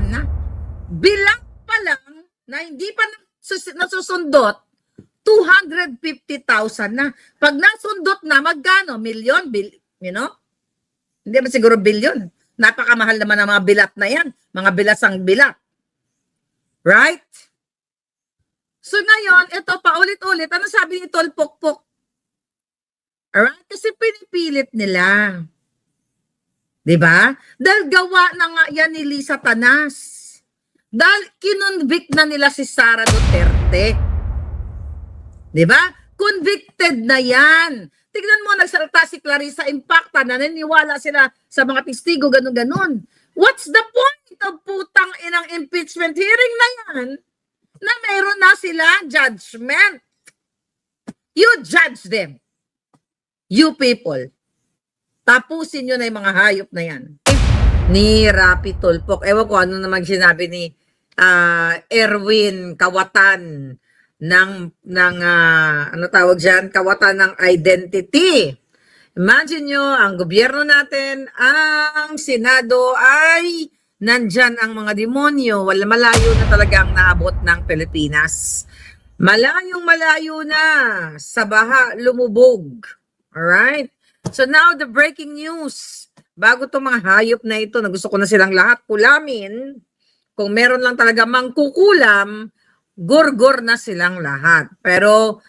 na. Bilang pa lang na hindi pa nasusundot, 250,000 na. Pag nasundot na, magkano? Milyon? Hindi ba siguro bilyon? Napakamahal naman ng mga bilat na yan. Mga bilasang bilat. Right? So ngayon, ito paulit-ulit. Ano sabi ni Tol Pokpok? Alright? Kasi pinipilit nila. Diba? Dahil gawa na nga yan ni Lisa Tanas. Dahil kinonvict na nila si Sara Duterte. Diba? Convicted na yan. Tignan mo, nagsalita si Clarissa Impacta, naniniwala sila sa mga testigo, ganun-ganun. What's the point of putang inang impeachment hearing na yan? Na meron na sila judgment. You judge them. You people. Tapusin nyo na yung mga hayop na yan. Ni Rapi Tulfok. Ewan ko ano naman sinabi ni Erwin Kawatan ng ano tawag dyan? Kawatan ng identity. Imagine nyo, ang gobyerno natin, ang Senado ay nandyan ang mga demonyo. Malayo na talaga ang naabot ng Pilipinas. Malayong malayo na sa baha lumubog. Alright? So now the breaking news. Bago itong mga hayop na ito na gusto ko na silang lahat kulamin, kung meron lang talaga mangkukulam, gurgur na silang lahat. Pero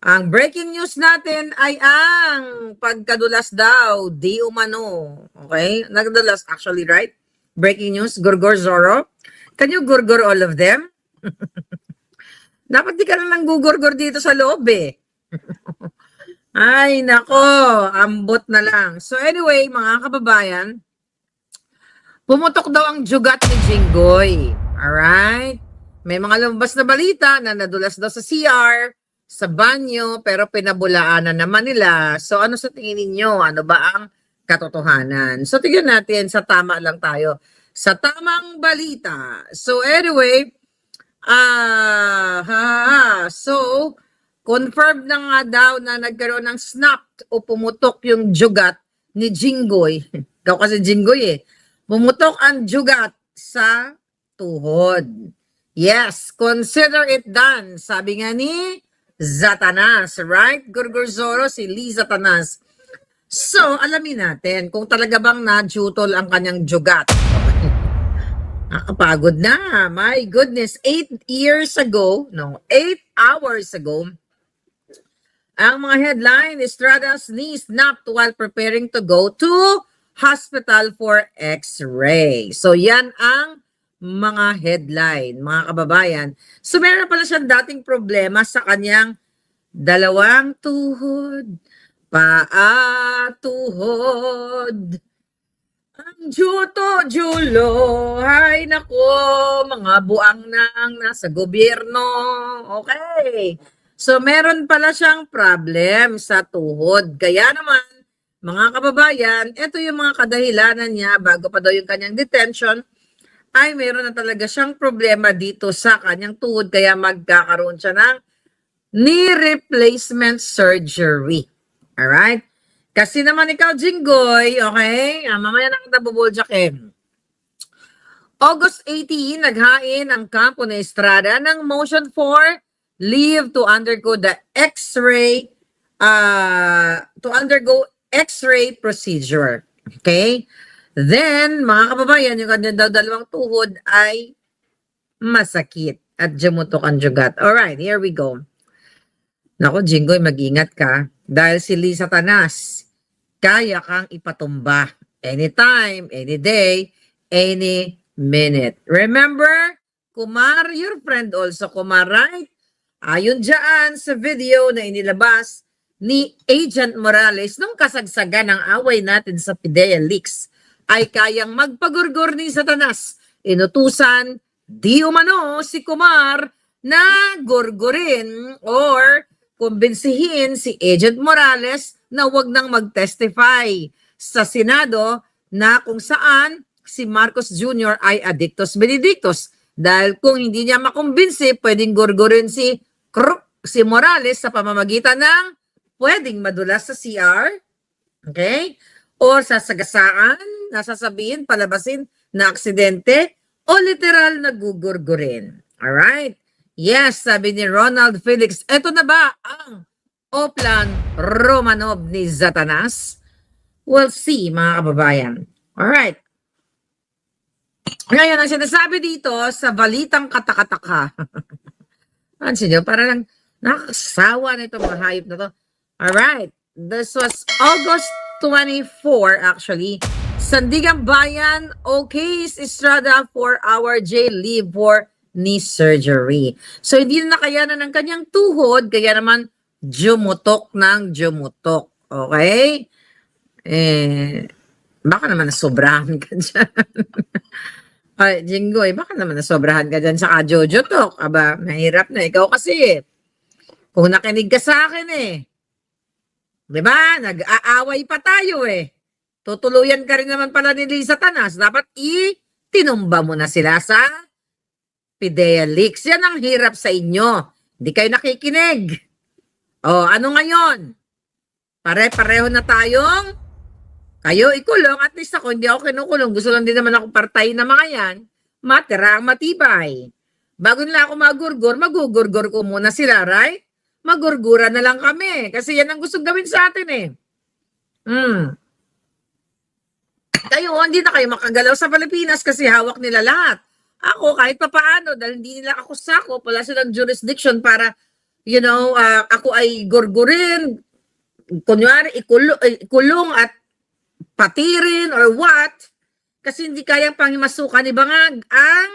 ang breaking news natin ay ang pagkadulas daw, di umano. Okay? Nagdulas actually, right? Breaking news, Gurgur Zorro. Can you gurgur all of them? Dapat di ka lang gugurgur dito sa loob eh. Ay, nako, ambot na lang. So anyway, mga kababayan, pumutok daw ang jugat ni Jinggoy. Alright? May mga lumabas na balita na nadulas daw sa CR, sa banyo, pero pinabulaanan naman nila. So ano sa tingin ninyo? Ano ba ang katotohanan? So tingnan natin, sa tama lang tayo. Sa tamang balita. So anyway, so confirmed na nga daw na nagkaroon ng snap o pumutok yung jugat ni Jinggoy. Ikaw kasi Jinggoy eh. Pumutok ang jugat sa tuhod. Yes, consider it done. Sabi nga ni Zatanas, right? Gurgur Zorro, si Liza Tanas. So, alamin natin kung talaga bang na-jutol ang kanyang jugat. Nakapagod na. My goodness, 8 hours ago, ang mga headline, Estrada's knee snapped while preparing to go to hospital for x-ray. So yan ang mga headline, mga kababayan. So meron pala siyang dating problema sa kanyang dalawang tuhod, paa, tuhod. Ang juto-julo, ay nako, mga buang nang nasa gobyerno. Okay. So meron pala siyang problem sa tuhod. Kaya naman, mga kababayan, ito yung mga kadahilanan niya bago pa daw yung kanyang detention, ay meron na talaga siyang problema dito sa kanyang tuhod. Kaya magkakaroon siya ng knee replacement surgery. Alright? Kasi naman ikaw, Jinggoy, okay? Mamaya na kita bubuljakin. August 18, naghain ang kampo ni Estrada ng motion for leave to undergo the x-ray, x-ray procedure. Okay? Then, mga kababayan, yung kanya daw dalawang tuhod ay masakit at jumutok ang jugat. Alright, here we go. Naku, Jinggoy, mag-ingat ka. Dahil si Lisa Tanas, kaya kang ipatumba. Anytime, any day, any minute. Remember, Kumar, your friend also, Kumar, right? Ayon dyan sa video na inilabas ni Agent Morales nung kasagsagan ng away natin sa PIDEA Leaks, ay kayang magpagurgur ni Satanas. Inutusan, di umano si Kumar na gurgurin or kumbinsihin si Agent Morales na wag nang mag-testify sa Senado na kung saan si Marcos Jr. ay addictus benedictus. Dahil kung hindi niya makumbinsi, pwedeng gurgurin si Morales sa pamamagitan ng pwedeng madulas sa CR, okay? O sasagasaan, nasasabihin, palabasin na aksidente, o literal na gugurgurin? Alright? Yes, sabi ni Ronald Felix, eto na ba ang Oplan Romanov ni Satanas? We'll see, mga kababayan. Alright. Ngayon, ang sinasabi dito sa balitang katakataka. Pansin nyo, parang nakakasawa na itong mga hayop na to. Alright. This was August 24, actually. Sandigan Bayan, okays Estrada 4-hour jail leave for knee surgery. So, hindi na nakayanan ng kanyang tuhod, kaya naman jumutok ng jumutok. Okay? Baka naman nasobrahan ka dyan. Ay, Jinggoy, baka naman nasobrahan ka dyan sa Jojo Talk. Aba, mahirap na. Ikaw kasi, kung nakinig ka sa akin diba? Nag-aaway pa tayo Tutuluyan ka rin naman pala ni Satanas. Dapat tinumba mo na sila sa Pidea Leaks. Yan ang hirap sa inyo. Hindi kayo nakikinig. Ano ngayon? Pare-pareho na tayong kayo ikulong. At least ako, hindi ako kinukulong. Gusto lang din naman ako partay na mga yan. Matira ang matibay. Bago nila ako magugurgur ko muna sila, right? Magurgura na lang kami. Kasi yan ang gusto gawin sa atin Kayo, hindi na kayo makagalaw sa Pilipinas kasi hawak nila lahat. Ako, kahit pa paano, dahil hindi nila ako sakop, wala silang jurisdiction para, ako ay gurgurin, kunyari, ikulong at patirin or what, kasi hindi kayang pangimasukan ni Bangag ang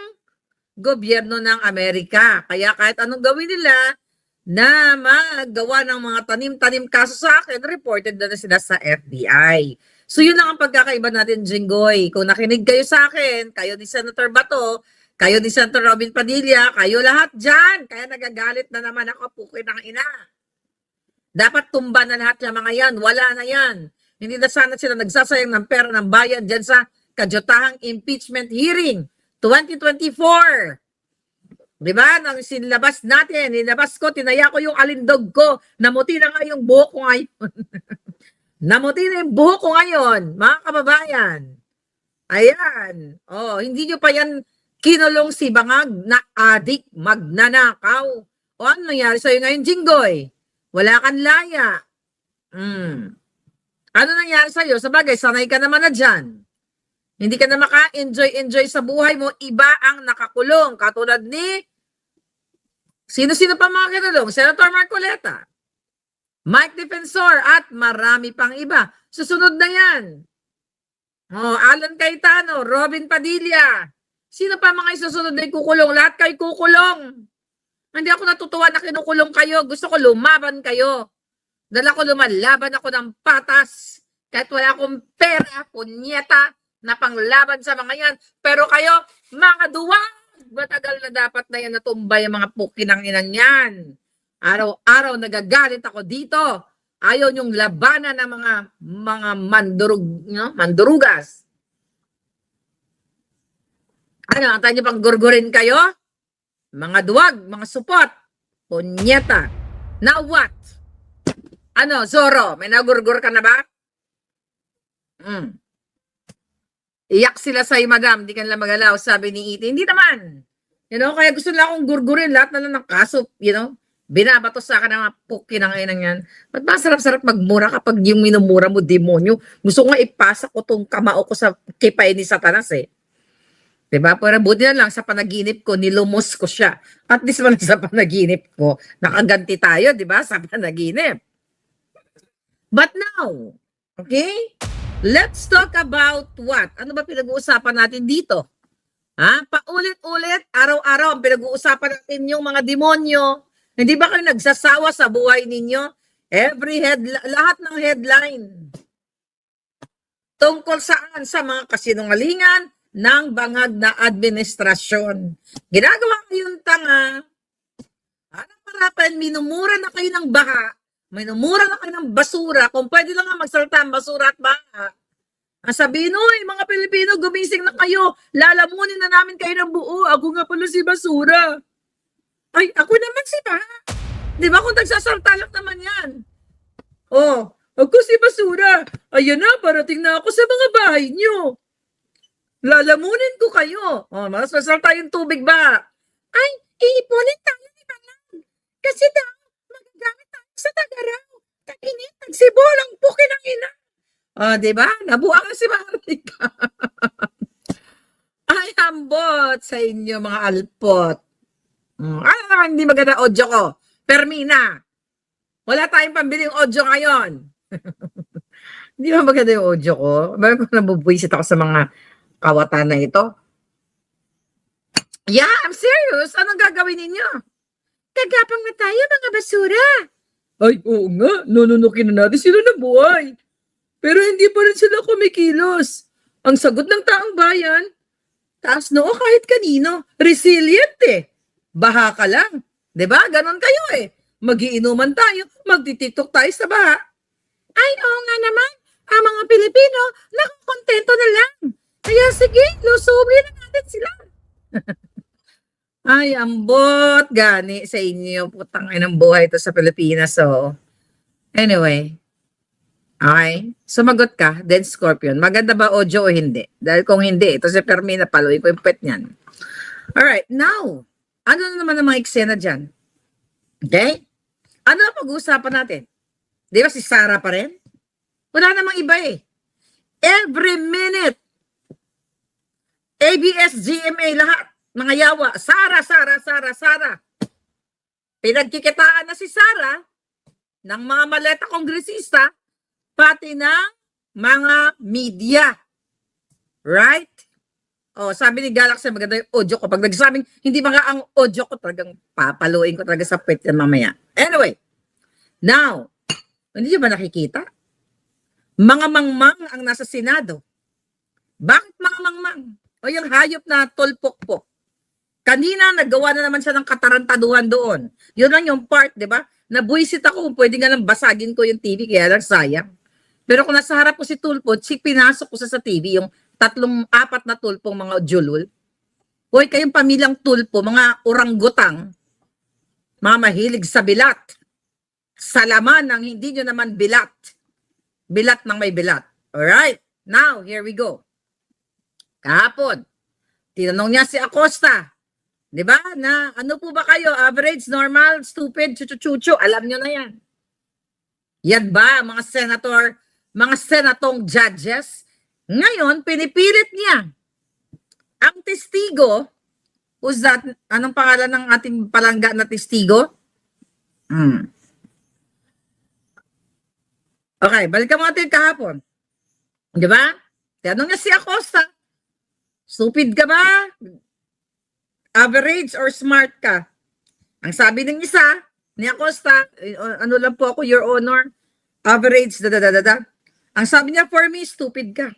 gobyerno ng Amerika. Kaya kahit anong gawin nila na magawa ng mga tanim-tanim kaso sa akin, reported na sila sa FBI. So yun lang ang pagkakaiba natin, Jinggoy. Kung nakinig kayo sa akin, kayo ni Senator Bato, kayo ni Senator Robin Padilla, kayo lahat dyan. Kaya nagagalit na naman ako, pukin ng ina. Dapat tumba na lahat yung mga yan. Wala na yan. Hindi na sana sila nagsasayang ng pera ng bayan dyan sa kadyotahang impeachment hearing 2024. Diba? Nang sinilabas natin, nilabas ko, tinaya ko yung alindog ko, namuti na nga yung buhok ko ngayon. Namuti na yung buhok ko ngayon, mga kababayan. Ayan. Hindi nyo pa yan kinulong si Bangag na adik, magnanakaw. Ano nangyari sa'yo ngayon, Jinggoy? Wala kang laya. Ano nangyari sa'yo? Sabagay, sanay ka naman na dyan. Hindi ka na maka-enjoy sa buhay mo. Iba ang nakakulong. Katulad ni sino-sino pa mga kinulong? Senator Marcoleta, Mike Defensor, at marami pang iba. Susunod na yan. Alan Cayetano, Robin Padilla. Sino pa mga isusunod na ikukulong? Lahat kayo kukulong. Hindi ako natutuwa na kinukulong kayo. Gusto ko lumaban kayo. Dala ko lumalaban ako ng patas. Kahit wala akong pera, punyeta, na panglaban sa mga yan. Pero kayo, mga duwag, matagal na dapat na yan natumbay ang mga pukinang inang yan. Araw-araw nagagalit ako dito. Ayaw yung labanan ng mga mandurugas. Ang tayo pang gurgurin kayo? Mga duwag, mga supot, punyeta. Now what? Zoro, may nagurgur ka na ba? Iyak sila sa'yo, madam. Di ka nila magalaw, sabi ni Iti. Hindi naman. Kaya gusto nila akong gurgurin lahat na lang ng kaso, binabato sa akin ng mga pukinang inang yan. Ba't masarap-sarap magmura kapag yung minumura mo, demonyo? Gusto ko nga ipasa ko tong kamao ko sa kipay ni Satanas Diba? Pero buti na lang sa panaginip ko, nilumos ko siya. At least man sa panaginip ko, nakaganti tayo, diba? Sa panaginip. But now, okay? Let's talk about what? Ano ba pinag-uusapan natin dito? Paulit-ulit, araw-araw ang pinag-uusapan natin yung mga demonyo. Hindi ba kayo nagsasawa sa buhay ninyo? Lahat ng headline. Tungkol saan? Sa mga kasinungalingan ng Bangag na administrasyon. Ginagawa kayong tanga. Anong parapan, minumura na kayo ng baha. Minumura na kayo ng basura. Kung pwede lang nga magsalita ang basura at baha. Ang sabihin, mga Pilipino, gumising na kayo. Lalamunin na namin kayo ng buo. Ako nga pala si basura. Ay, ako naman si baha. Di ba kung nagsasalta lang naman yan? Ako si basura. Ayan na, parating na ako sa mga bahay nyo. Lalamunin ko kayo. Mas masarap tayong tubig ba? Ay, iipunin tayo ni Manang. Kasi daw, magagamit tayo sa Tagaraw. Tag-init, tagsibolang pukin ang ina. Di ba? Nabuang na si Marika. Ay, hambot sa inyo, mga alpot. Ano naman hindi maganda audio ko? Permina. Wala tayong pambiling audio ngayon. Hindi ba maganda yung audio ko? Bakit ko nabubwisit ako sa mga kawatan na ito? Yeah, I'm serious. Anong gagawin ninyo? Kagapang na tayo, mga basura. Ay, oo nga. Nununukin na natin sila ng buhay. Pero hindi pa rin sila kumikilos. Ang sagot ng taong bayan, taas noo kahit kanino. Resilient eh. Baha ka lang. 'Di ba? Ganon kayo eh. Magiinuman tayo, magtitiktok tayo sa baha. Ay, oo nga naman. Ang mga Pilipino, nakakontento na lang. Kaya sige, lusubin na natin sila. Ay, ambot. Gani sa inyo. Putang inang buhay ito sa Pilipinas. So, anyway. Okay. Sumagot ka, then Scorpion. Maganda ba audio o hindi? Dahil kung hindi, ito si Permina, paluin ko yung pet niyan. Alright, now, ano na naman ang mga eksena dyan? Okay? Ano ang pag-uusapan natin? Di ba si Sara pa rin? Wala namang iba eh. Every minute, ABS, GMA, lahat, mga yawa, Sara. Pinagkikitaan na si Sara ng mga maleta kongresista, pati ng mga media. Right? Sabi ni Galaxy, maganda yung audio ko. Pag nagsabing, hindi mga ang audio ko, talagang papaluin ko talaga sa pet yan mamaya. Anyway, now, hindi nyo ba nakikita? Mga mangmang ang nasa Senado. Bakit mga mangmang? O yung hayop na tulpok-pok. Kanina, nagawa na naman siya ng katarantaduhan doon. Yun lang yung part, di ba? Nabuisit ako kung pwede nga lang basagin ko yung TV, kaya lang sayang. Pero kung nasa harap ko si Tulpo, pinasok ko sa TV, yung 3-4 na tulpong mga julul. Hoy, kayong pamilyang tulpo, mga orangutang, mga mahilig sa bilat. Salaman ng hindi nyo naman bilat. Bilat ng may bilat. Alright, now, here we go. Kahapon, tinanong niya si Acosta, di ba, na ano po ba kayo, average, normal, stupid, chuchu-chuchu, alam nyo na yan. Yan ba, mga senator, mga senatong judges? Ngayon, pinipilit niya ang testigo. Who's that? Anong pangalan ng ating palangga na testigo? Okay, balikan mo natin kahapon. Di ba? Tanong niya si Acosta, stupid ka ba? Average or smart ka? Ang sabi ng isa, ni Acosta, ano lang po ako, Your Honor, average, Ang sabi niya, for me, stupid ka.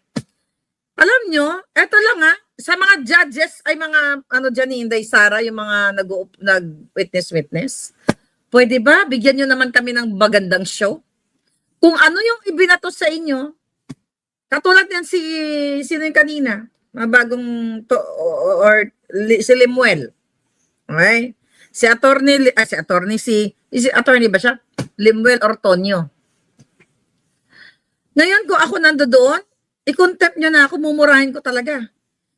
Alam nyo, eto lang sa mga judges, ay mga, dyan ni Inday Sara, yung mga nag-witness. Pwede ba, bigyan nyo naman kami ng magandang show? Kung ano yung ibinato sa inyo, katulad yan sino yung kanina, bagong, si Limuel. Okay? Si attorney ba siya? Limuel Ortonio. Ngayon, kung ako nandoon, i-contempt nyo na ako, mumurahin ko talaga.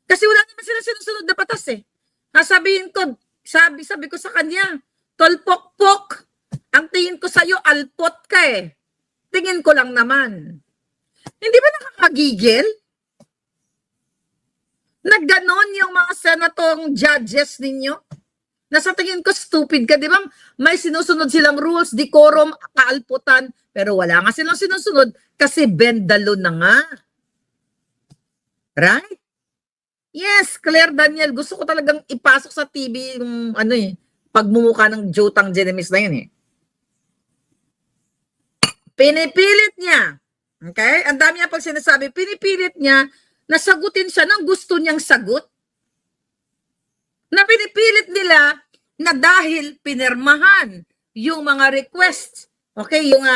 Kasi wala naman sila sinusunod na batas eh. Sabihin ko, sabi ko sa kanya, tolpok-pok, ang tingin ko sa'yo, alpot ka eh. Tingin ko lang naman. Hindi ba nakakagigil? Nagganon yung mga senatong judges ninyo? Nasa tingin ko, stupid ka, di ba? May sinusunod silang rules, decorum, kaalputan, pero wala nga silang sinusunod kasi bendalo na nga. Right? Yes, Claire Daniel, gusto ko talagang ipasok sa TV yung pagmumukha ng Jotang Genemis na yun eh. Pinipilit niya. Okay? Ang dami niya pag sinasabi, pinipilit niya na sagutin siya ng gusto niyang sagot. Na pinipilit nila na dahil pinirmahan yung mga requests. Okay? Yung,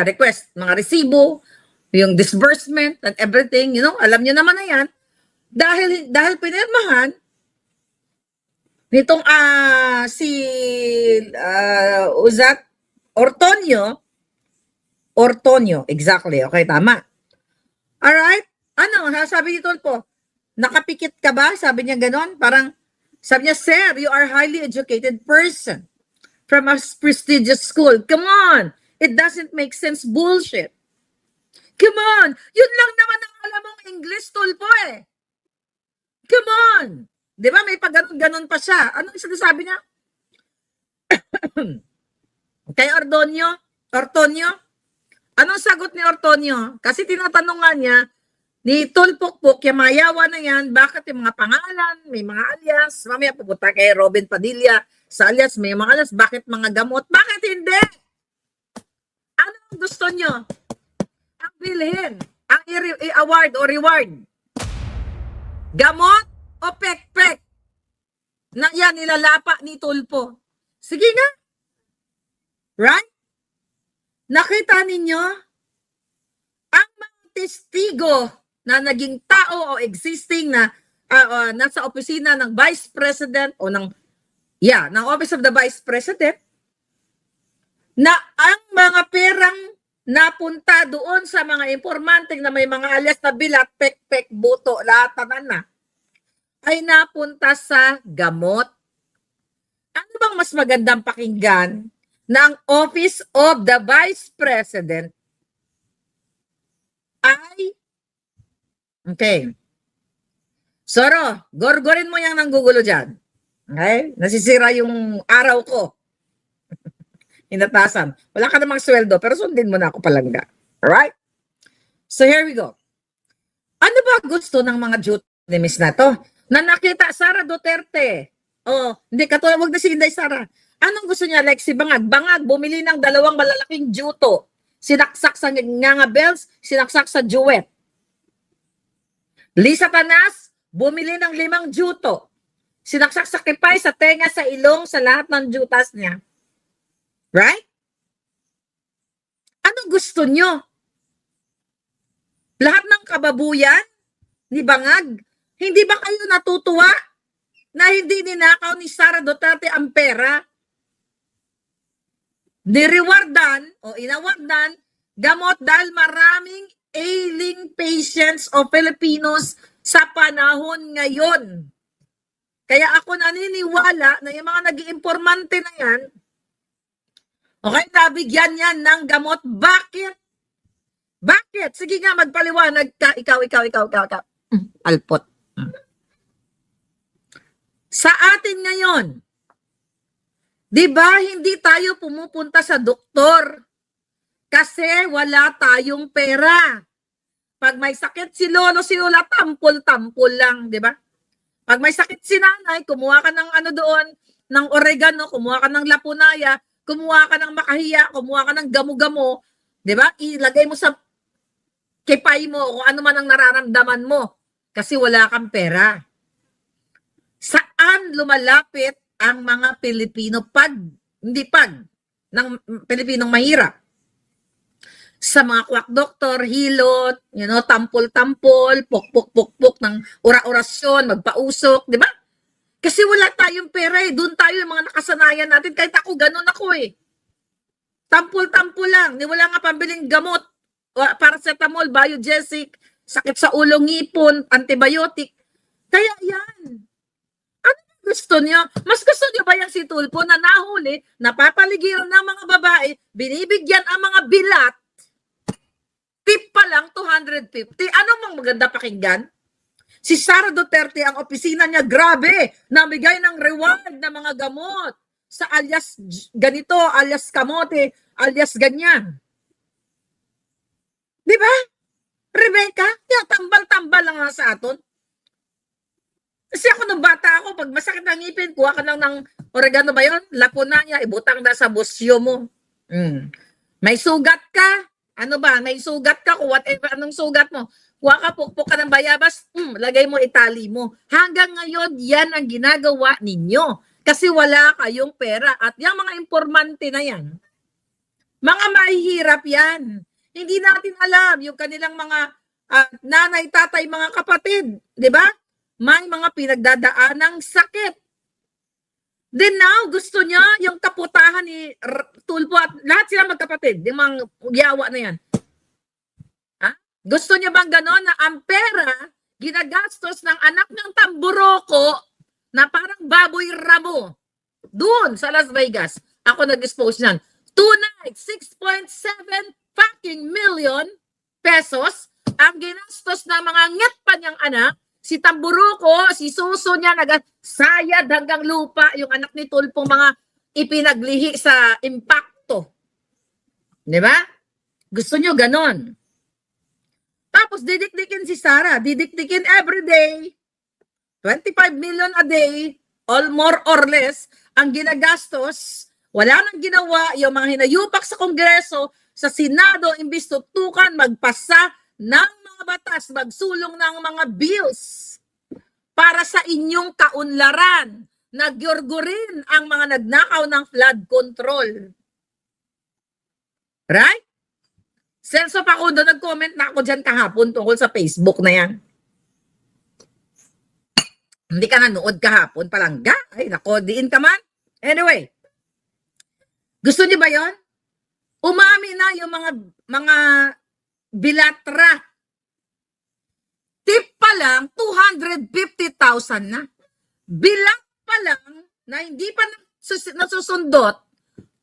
request, mga resibo, yung disbursement and everything, alam niyo naman na yan. Dahil pinirmahan, nitong Uzat Ortonio, exactly, okay, tama. Alright? Ano, sabi ni Tulpo, nakapikit ka ba? Sabi niya ganon. Parang, sabi niya, sir, you are highly educated person from a prestigious school. Come on. It doesn't make sense. Bullshit. Come on. Yun lang naman ang alam mong English, Tulpo eh. Come on. Di ba? May pag-ganon pa siya. Anong sinasabi niya? Kay Ortonio, anong sagot ni Ortonio? Kasi tinatanong nga niya, ni Tulpukpuk, yung mayawa na yan, bakit yung mga pangalan, may mga alias, mamaya pupunta kay Robin Padilla, sa alias, may mga alias, bakit mga gamot? Bakit hindi? Ano gusto nyo? Ang bilhin, ang i-award o reward? Gamot o pek-pek? Na yan, nilalapa ni Tulpo. Sige nga. Right? Nakita ninyo? Ang mga testigo na naging tao o existing na nasa opisina ng Vice President o ng Office of the Vice President na ang mga perang napunta doon sa mga informante na may mga alias na bilat, pek-pek, buto, lahat na ay napunta sa gamot. Ano bang mas magandang pakinggan ng Office of the Vice President ay okay. Soro, gorgorin mo yang nanggugulo dyan. Okay? Nasisira yung araw ko. Inatasan. Wala ka namang sweldo, pero sundin mo na ako palangga. Alright? So here we go. Ano ba gusto ng mga Jutnimis na to? Na nakita Sara Duterte. Oh, hindi katulad, wag na si Inday Sara. Anong gusto niya? Like si Bangag. Bangag, bumili ng 2 malalaking juto. Sinaksak sa Nganga Bells, sinaksak sa Jewett. Lisa Tanas, bumili ng 5 juto. Sinaksak sa kipay, sa tenga, sa ilong, sa lahat ng jutas niya. Right? Ano gusto nyo? Lahat ng kababuyan ni Bangag, hindi ba kayo natutuwa na hindi ninakaw ni Sara Duterte ang pera? Nirewardan o inawardan gamot dahil maraming ailing patients o Filipinos sa panahon ngayon. Kaya ako naniniwala na yung mga nag-iimpormante na yan, okay, nabigyan yan ng gamot. Bakit? Bakit? Sige nga, magpaliwanag ka. Ikaw. Alpot. Sa atin ngayon, di ba hindi tayo pumupunta sa doktor kasi wala tayong pera. Pag may sakit si lolo, si lola, tampol-tampol lang, di ba? Pag may sakit si nanay, kumuha ka ng ano doon, ng oregano, kumuha ka ng lapunaya, kumuha ka ng makahiya, kumuha ka ng gamu-gamo, di ba? Ilagay mo sa kipay mo kung ano man ang nararamdaman mo kasi wala kang pera. Saan lumalapit ang mga Pilipino ng Pilipinong mahirap? Sa mga kwak doktor, hilot, tampol-tampol, pok-pok-pok-pok ng ora-orasyon, magpausok, di ba? Kasi wala tayong pera eh. Doon tayo yung mga nakasanayan natin. Kahit ako, ganun ako eh. Tampol-tampol lang. Wala nga pambiling gamot. Paracetamol, biogesic, sakit sa ulo, ngipon, antibiotic. Kaya yan. Ano gusto niyo? Mas gusto niyo ba yung si Tulpo na nahuli, napapaligiran ng mga babae, binibigyan ang mga bilat, tip pa lang 250. Ano mang maganda pakinggan? Si Sara Duterte, ang opisina niya, grabe, namigay ng reward ng mga gamot sa alias ganito, alias kamote, alias ganyan. Di ba? Rebecca, tambal-tambal lang nga sa aton. Kasi ako nung bata ako, pag masakit ng ngipin, kuha ka lang ng oregano ba yun? Lapunanya, ibutang na sa busyo mo. May sugat ka? Ano ba? May sugat ka? Kung whatever, anong sugat mo? Kuha ka, pukpuk ka ng bayabas, lagay mo, itali mo. Hanggang ngayon, yan ang ginagawa ninyo. Kasi wala kayong pera. At yung mga informante na yan, mga mahihirap yan. Hindi natin alam yung kanilang mga nanay, tatay, mga kapatid. Di ba? May mga pinagdadaanang sakit. Then now, gusto niya yung kaputahan ni Tulpo at lahat sila magkapatid. Yung mga yawa na yan. Ha? Gusto niya bang gano'n na ang pera ginagastos ng anak ng Tamburoko na parang baboy ramo doon sa Las Vegas? Ako nag-expose niyan. 2 nights, 6.7 fucking million pesos ang ginastos ng mga nget pa niyang anak. Si Tamburoko, si Suso niya, nagsayad hanggang lupa yung anak ni Tulpong mga ipinaglihi sa impacto. Di ba? Gusto niyo ganon. Tapos didikdikin si Sara, didikdikin everyday. 25 million a day, all more or less, ang ginagastos. Wala nang ginawa yung mga hinayupak sa Kongreso, sa Senado, imbis tutukan, magpasa ng mga batas, magsulong ng mga bills para sa inyong kaunlaran. Nagyurgurin ang mga nagnakaw ng flood control. Right? Celso Facundo, nag-comment na ako dyan kahapon tungkol sa Facebook na yan. Hindi ka nanood kahapon, palangga. Ay, nako, diin ka man. Anyway, gusto niyo ba yon? Umami na yung mga bilatra. Tip pa lang, 250,000 na. Bilang pa lang, na hindi pa nasusundot,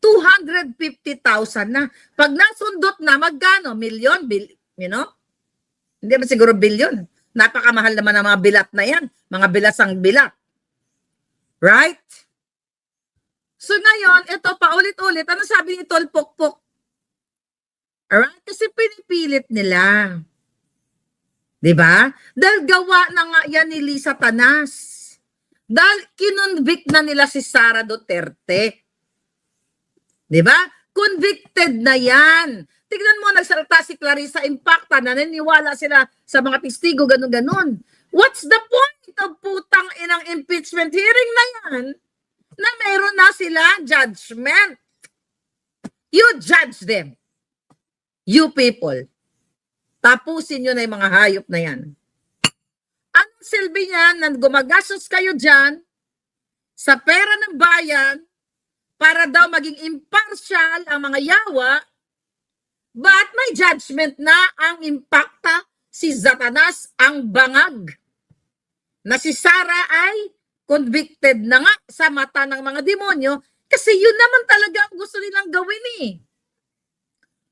250,000 na. Pag nasundot na, magkano? Milyon? You know? Hindi ba siguro bilyon? Napakamahal naman ang mga bilat na yan. Mga bilasang bilat. Right? So ngayon, ito paulit-ulit. Ano sabi ni Tol Pokpok? Alright? Kasi pinipilit nila. Diba? Dahil gawa na nga yan ni Lisa Tanas. Dahil kinonvict na nila si Sara Duterte. Diba? Convicted na yan. Tignan mo, nagsalita si Clarissa Impacta, naniniwala sila sa mga testigo, ganun-ganun. What's the point of putang inang impeachment hearing na yan? Na meron na sila judgment. You judge them. You people. Tapusin nyo na yung mga hayop na yan. Anong silbi niyan na gumagastos kayo dyan sa pera ng bayan para daw maging impartial ang mga yawa, but may judgment na ang Impacta, si Satanas ang bangag. Na si Sara ay convicted na nga sa mata ng mga demonyo kasi yun naman talaga ang gusto nilang gawin eh.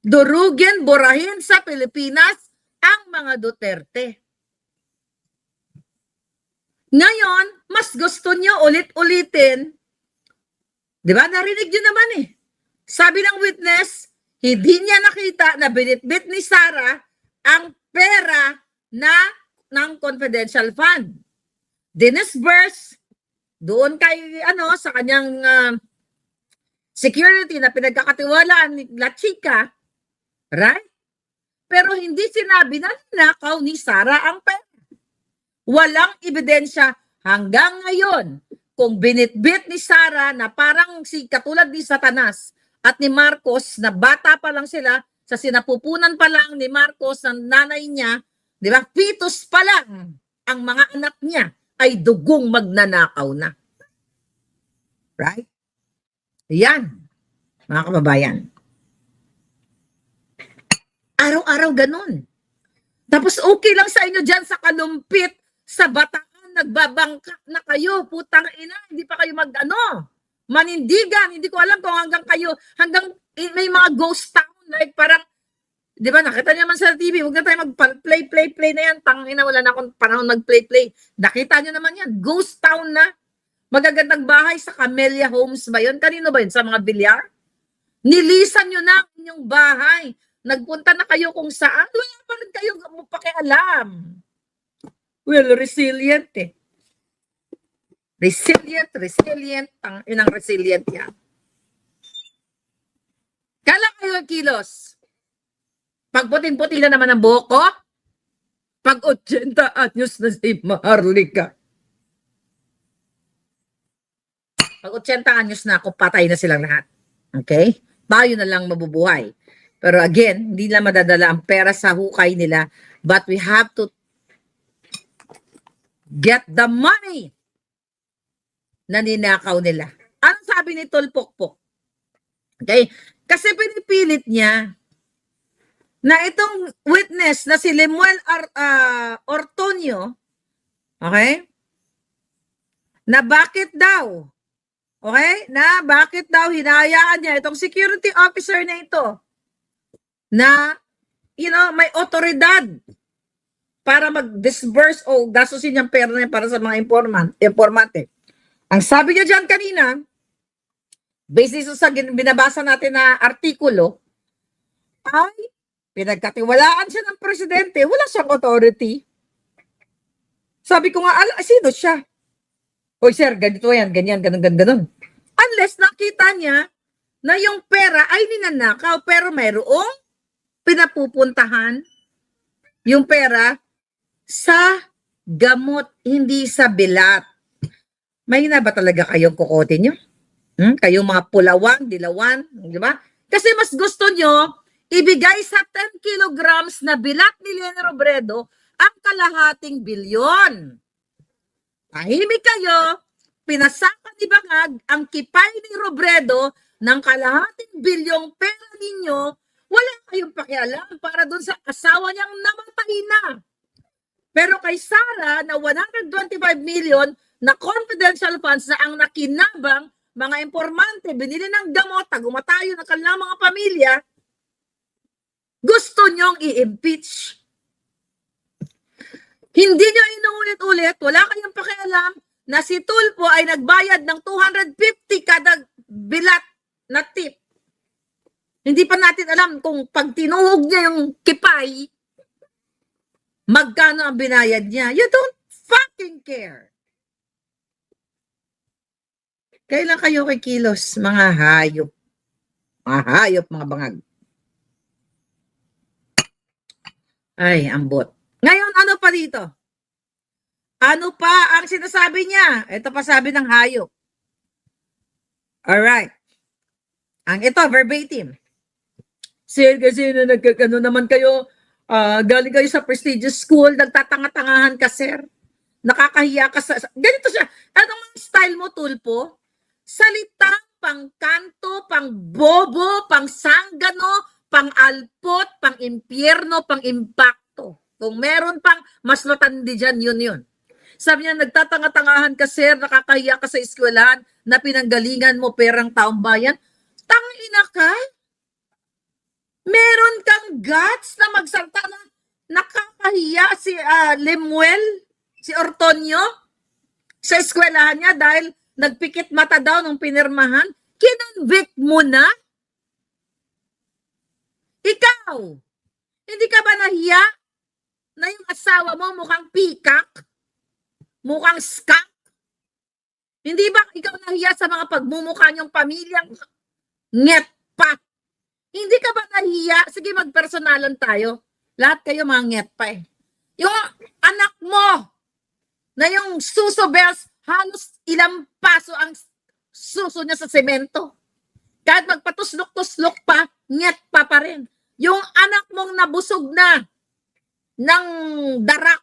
Durugin, burahin sa Pilipinas ang mga Duterte. Ngayon, mas gusto niyo ulit-ulitin. Di ba? Narinig niyo naman eh. Sabi ng witness, hindi niya nakita na binitbit ni Sara ang pera ng confidential fund. Dinisburse doon kay sa kanyang security na pinagkakatiwalaan ni La Chica, right? Pero hindi sinabi na nakaw ni Sara ang pera. Walang ebidensya hanggang ngayon kung binitbit ni Sara na parang katulad ni Satanas at ni Marcos na bata pa lang sila, sa sinapupunan pa lang ni Marcos ng nanay niya, di ba? Fetus pa lang ang mga anak niya ay dugong magnanakaw na. Right? Yan, mga kababayan. Araw-araw ganun. Tapos okay lang sa inyo dyan sa Kalumpit, sa Bataan, nagbabangka na kayo, putang ina, hindi pa kayo manindigan, hindi ko alam kung hanggang may mga ghost town, like parang, di ba, nakita niyo naman sa TV, huwag na tayo mag-play na yan, tangina, wala na akong panahon mag-play. Nakita niyo naman yan, ghost town na, magagandang bahay sa Camellia Homes ba yun? Kanino ba yun? Sa mga bilyar? Nilisan niyo na ang inyong bahay, nagpunta na kayo kung saan, wala pa rin kayo pakialam. Well, resilient eh. Resilient, ang inang resilient yan. Kala kayo kilos. Pag puting-puti na naman ang buhok ko, pag 80 anyos na si Maharlika. Pag 80 anyos na ako, patay na silang lahat. Okay? Tayo na lang mabubuhay. Pero again, hindi na madadala ang pera sa hukay nila, but we have to get the money na ninakaw nila. Anong sabi ni Tol Pokpok? Okay? Kasi pinipilit niya na itong witness na si Lemuel Ortonio, okay? Na bakit daw, okay? Na bakit daw hinahayaan niya itong security officer na ito na, may otoridad para mag-disburse o gastusin niyang pera niya para sa mga informante. Ang sabi niya dyan kanina, based sa binabasa natin na artikulo, ay pinagkatiwalaan siya ng presidente, wala siyang authority. Sabi ko nga, sino siya? Oy sir, ganito yan, ganyan, ganun. Unless nakita niya na yung pera ay ninanakaw, pero mayroong pinapupuntahan yung pera sa gamot, hindi sa bilat. Mahina ba talaga kayong kukote nyo? Kayong mga pulawan, dilawan, di ba? Kasi mas gusto nyo ibigay sa 10 kilograms na bilat ni Leni Robredo ang kalahating bilyon. Tahimik kayo, pinasakan ni Bangag ang kipay ni Robredo ng kalahating bilyong pera ninyo, wala kayong pakialam para dun sa asawa niyang namatay na. Pero kay Sara na 125 million na confidential funds na ang nakinabang mga informante, binili ng gamot, tagumatayo ng kanilang mga pamilya, gusto nyong i-impeach. Hindi nyo inuulit-ulit, wala kayong pakialam na si Tulfo ay nagbayad ng 250 kada bilat na tip. Hindi pa natin alam kung pag tinuhog niya yung kipay, magkano ang binayad niya. You don't fucking care. Kailan kayo kikilos, mga hayop? Mga hayop, mga bangag. Ay, ambot. Ngayon, ano pa dito? Ano pa ang sinasabi niya? Ito pa sabi ng hayop. Alright. Ang ito, verbatim. Sir, kasi na nagkakano naman kayo, galing kayo sa prestigious school, nagtatanga-tangahan ka, sir. Nakakahiya ka sa... Ganito siya. Anong style mo, Tulfo? Salitang pang-kanto, pang-bobo, pang-sanggano, pang-alpot, pang-impyerno, pang-impakto. Kung meron pang mas matandi dyan, yun. Sabi niya, nagtatanga-tangahan ka, sir, nakakahiya ka sa eskwelahan na pinanggalingan mo perang taong bayan. Tangina ka? Meron kang guts na magsalta na nakakahiya si Lemuel, si Ortonio, sa eskwelahan niya dahil nagpikit mata daw nung pinirmahan. Kinonvict mo na? Ikaw, hindi ka ba nahiya na yung asawa mo mukhang pikak? Mukhang skunk? Hindi ba ikaw nahiya sa mga pagmumukha niyong pamilyang ngetpa? Hindi ka ba nahiya? Sige, magpersonalan tayo. Lahat kayo mga ngetpa eh. Yung anak mo na yung suso bells, halos ilang paso ang suso niya sa semento. Kahit magpatuslok-tuslok pa, ngetpa pa rin. Yung anak mong nabusog na ng darak,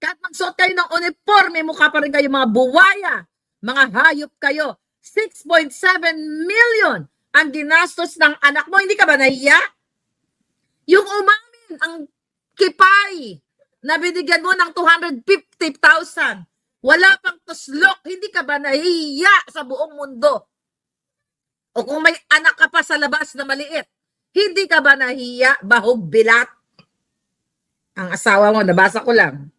kahit magsuot kayo ng uniforme, mukha pa rin kayo mga buwaya, mga hayop kayo. 6.7 million ang ginastos ng anak mo. Hindi ka ba nahiya? Yung umamin, ang kipay, na binigyan mo ng 250,000. Wala pang tuslok. Hindi ka ba nahiya sa buong mundo? O kung may anak ka pa sa labas na maliit, hindi ka ba nahiya, bahog bilat? Ang asawa mo, nabasa ko lang.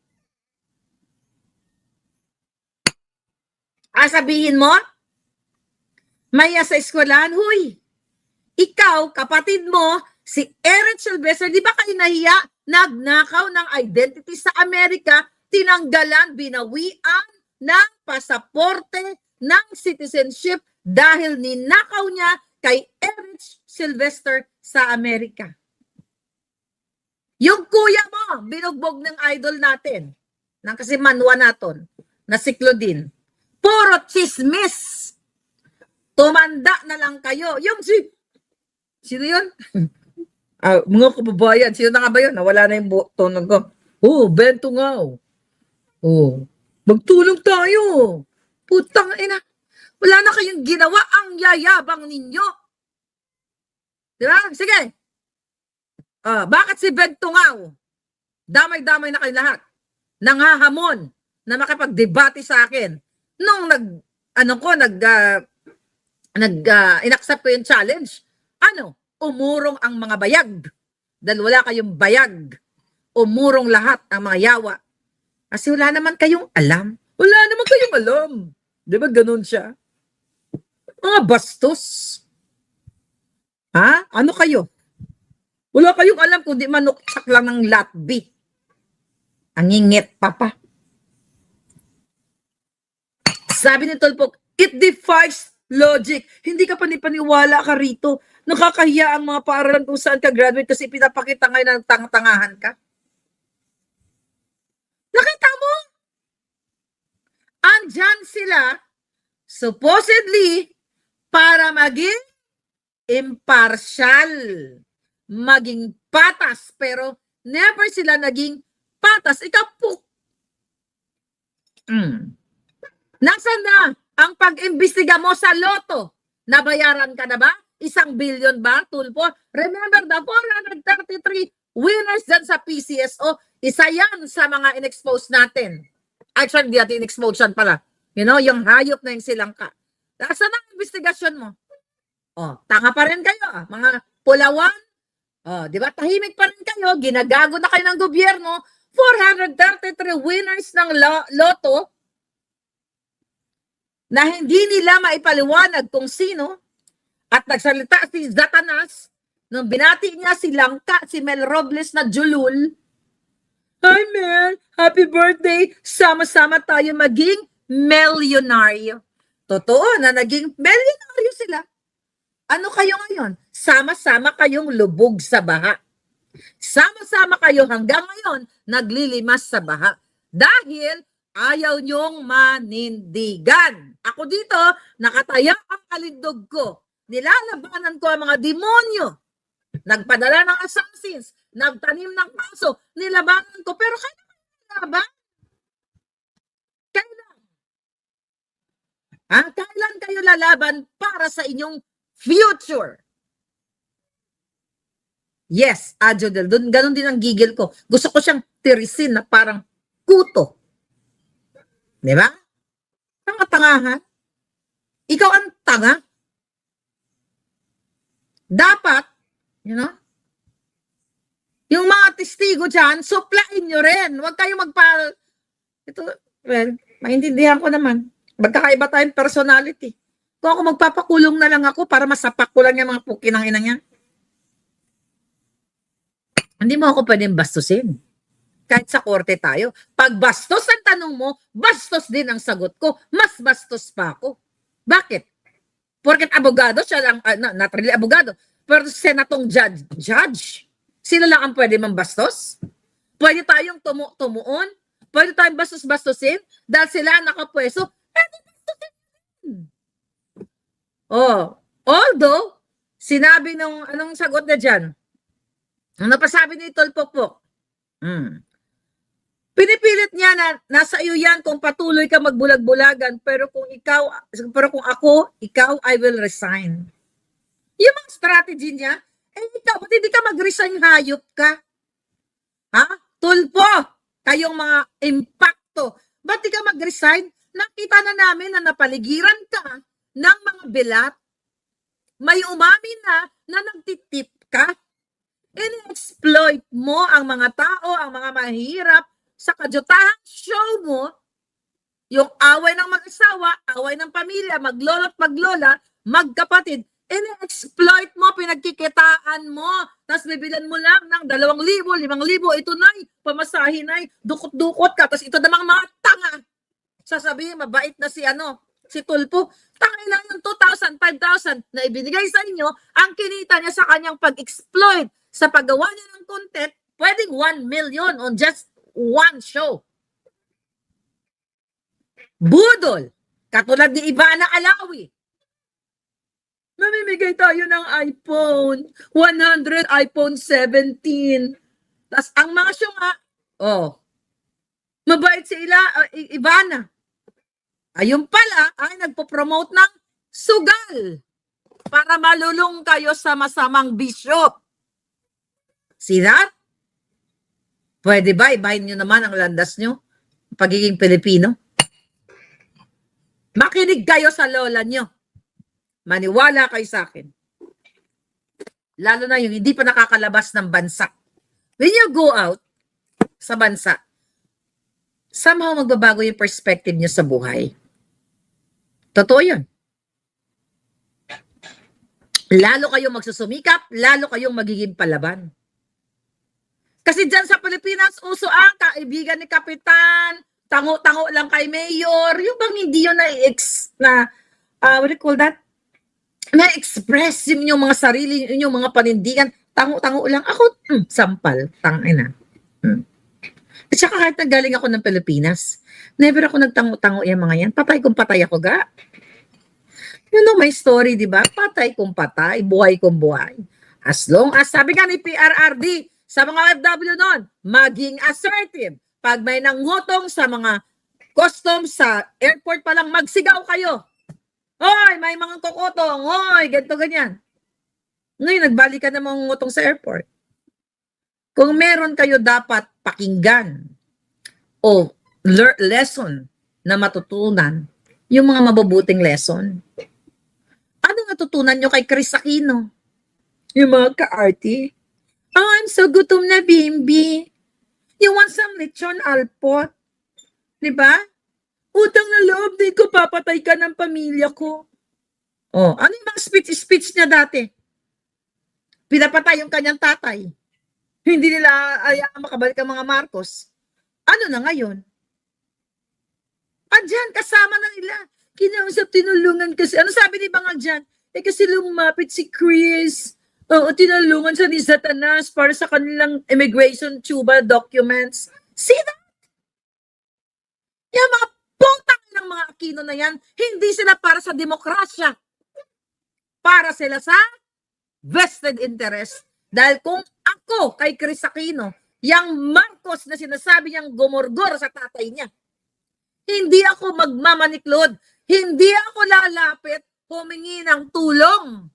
Sabihin mo, maya sa eskwelahan, huy, ikaw, kapatid mo, si Eric Sylvester, di ba kayo nahiya? Nagnakaw ng identity sa Amerika, tinanggalan, binawian ng pasaporte ng citizenship dahil ninakaw niya kay Eric Sylvester sa Amerika. Yung kuya mo, binugbog ng idol natin, ng kasi manwa naton, na si Claudine. Puro chismis. Tumanda na lang kayo. Yung sino yun? Mga kababayan, sino na nga ba yun? Nawala na yung tono ko. Bento nga. Magtulong tayo. Putang ina. Wala na kayong ginawa, ang yayabang ninyo. Diba? Sige. Bakit si Beg Tungaw? Damay-damay na kayo lahat. Nanghahamon na makipagdebate sa akin. Nung inaccept ko yung challenge, umurong ang mga bayag. Dahil wala kayong bayag. Umurong lahat ang mga yawa. Kasi wala naman kayong alam. Wala naman kayong alam. Di ba ganun siya? Mga bastos. Ano kayo? Wala kayong alam kundi manuksak lang ng latbi. Ang ingit pa. Sabi ni Tolpok, it defies logic. Hindi ka panipaniwala ka rito. Nakakahiya ang mga paaralan kung saan ka graduate kasi pinapakita ngayon ng tang-tangahan ka. Nakita mo? Andyan sila, supposedly, para maging impartial, maging patas, pero never sila naging patas. Ikaw po. Nasaan na ang pag-imbestiga mo sa loto? Nabayaran ka na ba? 1 billion ba, Tulpo? Remember the 433 winners dyan sa PCSO? Isa yan sa mga in-expose natin. Actually, hindi natin in-expose yan pala. You know, yung hayop na yung silangka. Nasaan ang investigasyon mo? Tanga pa rin kayo, mga pulawan. Di ba? Tahimik pa rin kayo. Ginagago na kayo ng gobyerno. 433 winners ng loto na hindi nila maipaliwanag kung sino. At nagsalita si Zatanas nung binati niya si Langka, si Mel Robles na julul. Hi Mel, happy birthday. Sama-sama tayo maging milyonaryo. Totoo na naging milyonaryo sila. Ano kayo ngayon? Sama-sama kayong lubog sa baha. Sama-sama kayo hanggang ngayon naglilimas sa baha. Dahil ayaw nyong manindigan. Ako dito, nakataya ang alindog ko. Nilalabanan ko ang mga demonyo. Nagpadala ng assassins. Nagtanim ng kaso. Nilabanan ko. Pero kailan laban? Kailan? Kailan kayo lalaban para sa inyong future? Yes, Adjodel. Ganun din ang gigil ko. Gusto ko siyang tirisin na parang kuto. Di ba? Tanga-tangahan. Ikaw ang tanga. Dapat, yung mga testigo dyan, suplain nyo rin. Huwag kayo maintindihan ko naman. Magkakaiba tayong personality. Kung ako magpapakulong na lang ako para masapak ko lang yung mga pukinang ina niya. Hindi mo ako pwedeng bastusin. Kahit sa korte tayo. Pag bastos ang tanong mo, bastos din ang sagot ko. Mas bastos pa ako. Bakit? Porket abogado, siya lang, not really abogado, pero senatong judge, sila lang ang pwede mambastos? Pwede tayong tumuon? Pwede tayong bastos-bastosin? Dahil sila nakapweso? Pwede bastosin. Although, sinabi nung, anong sagot na dyan? Ano pa sabi ni Tolpokpok? Pinipilit niya na nasa iyo yan kung patuloy ka magbulag-bulagan, pero kung ako, I will resign. Yung mga strategy niya, ikaw, ba't hindi ka mag-resign, hayop ka? Tulpo, kayong mga impacto, ba't di ka mag-resign? Nakita na namin na napaligiran ka ng mga bilat. May umamin na nagtitip ka. In-exploit mo ang mga tao, ang mga mahirap, sa kadyotahang show mo, yung away ng mag-asawa, away ng pamilya, maglolo't maglola, magkapatid, in-exploit mo, pinagkikitaan mo, tapos bibilan mo lang ng 2,000, 5,000, ito na, pamasahin na, dukot-dukot ka, tapos ito namang mga tanga. Sasabihin, mabait na si Tulpo, tangay lang yung 2,000, 5,000 na ibinigay sa inyo, ang kinita niya sa kanyang pag-exploit, sa paggawa niya ng content, pwedeng 1 million on just one show. Budol. Katulad ni Ivana Alawi. Mamimigay tayo ng iPhone. 100, iPhone 17. Tapos ang mga show nga, mabait si Ivana. Ayun pala, ay nagpo-promote ng sugal. Para malulong kayo sa masamang bisyo. See that? Pwede ba? Ibahin nyo naman ang landas nyo. Pagiging Pilipino. Makinig kayo sa lola nyo. Maniwala kayo sa akin. Lalo na yung hindi pa nakakalabas ng bansa. When you go out sa bansa, somehow magbabago yung perspective nyo sa buhay. Totoo yun. Lalo kayong magsusumikap, lalo kayong magiging palaban. Kasi dyan sa Pilipinas, uso ang kaibigan ni Kapitan, tango-tango lang kay Mayor, yung bang hindi yun what do you call that? Na-express yung mga sarili, yung mga panindigan, tango-tango lang. Ako, sampal, tangina. At saka kahit nagaling ako ng Pilipinas, never ako nagtango-tango yung mga yan. Patay kung patay ako, ga. You know my story, di ba? Patay kung patay, buhay kung buhay. As long as, sabi nga ni PRRD, sa mga OFW noon, maging assertive. Pag may nangutong sa mga customs sa airport pa lang, magsigaw kayo. Hoy, may mga kukutong. Hoy, ganito, ganyan. Ngayon, nagbalikan na mga ngutong sa airport. Kung meron kayo dapat pakinggan o lesson na matutunan, yung mga mabubuting lesson, ano natutunan nyo kay Chris Aquino? Yung mga ka-arty. Oh, I'm so gutom na, Bimbi. You want some lechon alpot? Diba? Utang na loob, di ko papatay ka ng pamilya ko. Oh, ano yung mga speech niya dati? Pinapatay yung kanyang tatay. Hindi nila ayaang makabalik ang mga Marcos. Ano na ngayon? Diyan, kasama na nila. Kinausap, tinulungan kasi. Ano sabi ni Bangag dyan? Kasi lumapit si Chris. Oo, tinulungan siya ni Satanas para sa kanilang immigration tuba documents. See that? Yung mga putang ng mga Aquino na yan, hindi sila para sa demokrasya. Para sila sa vested interest. Dahil kung ako kay Chris Aquino, yung Marcos na sinasabi niyang gumorgor sa tatay niya, hindi ako magmamaniklod. Hindi ako lalapit humingi ng tulong.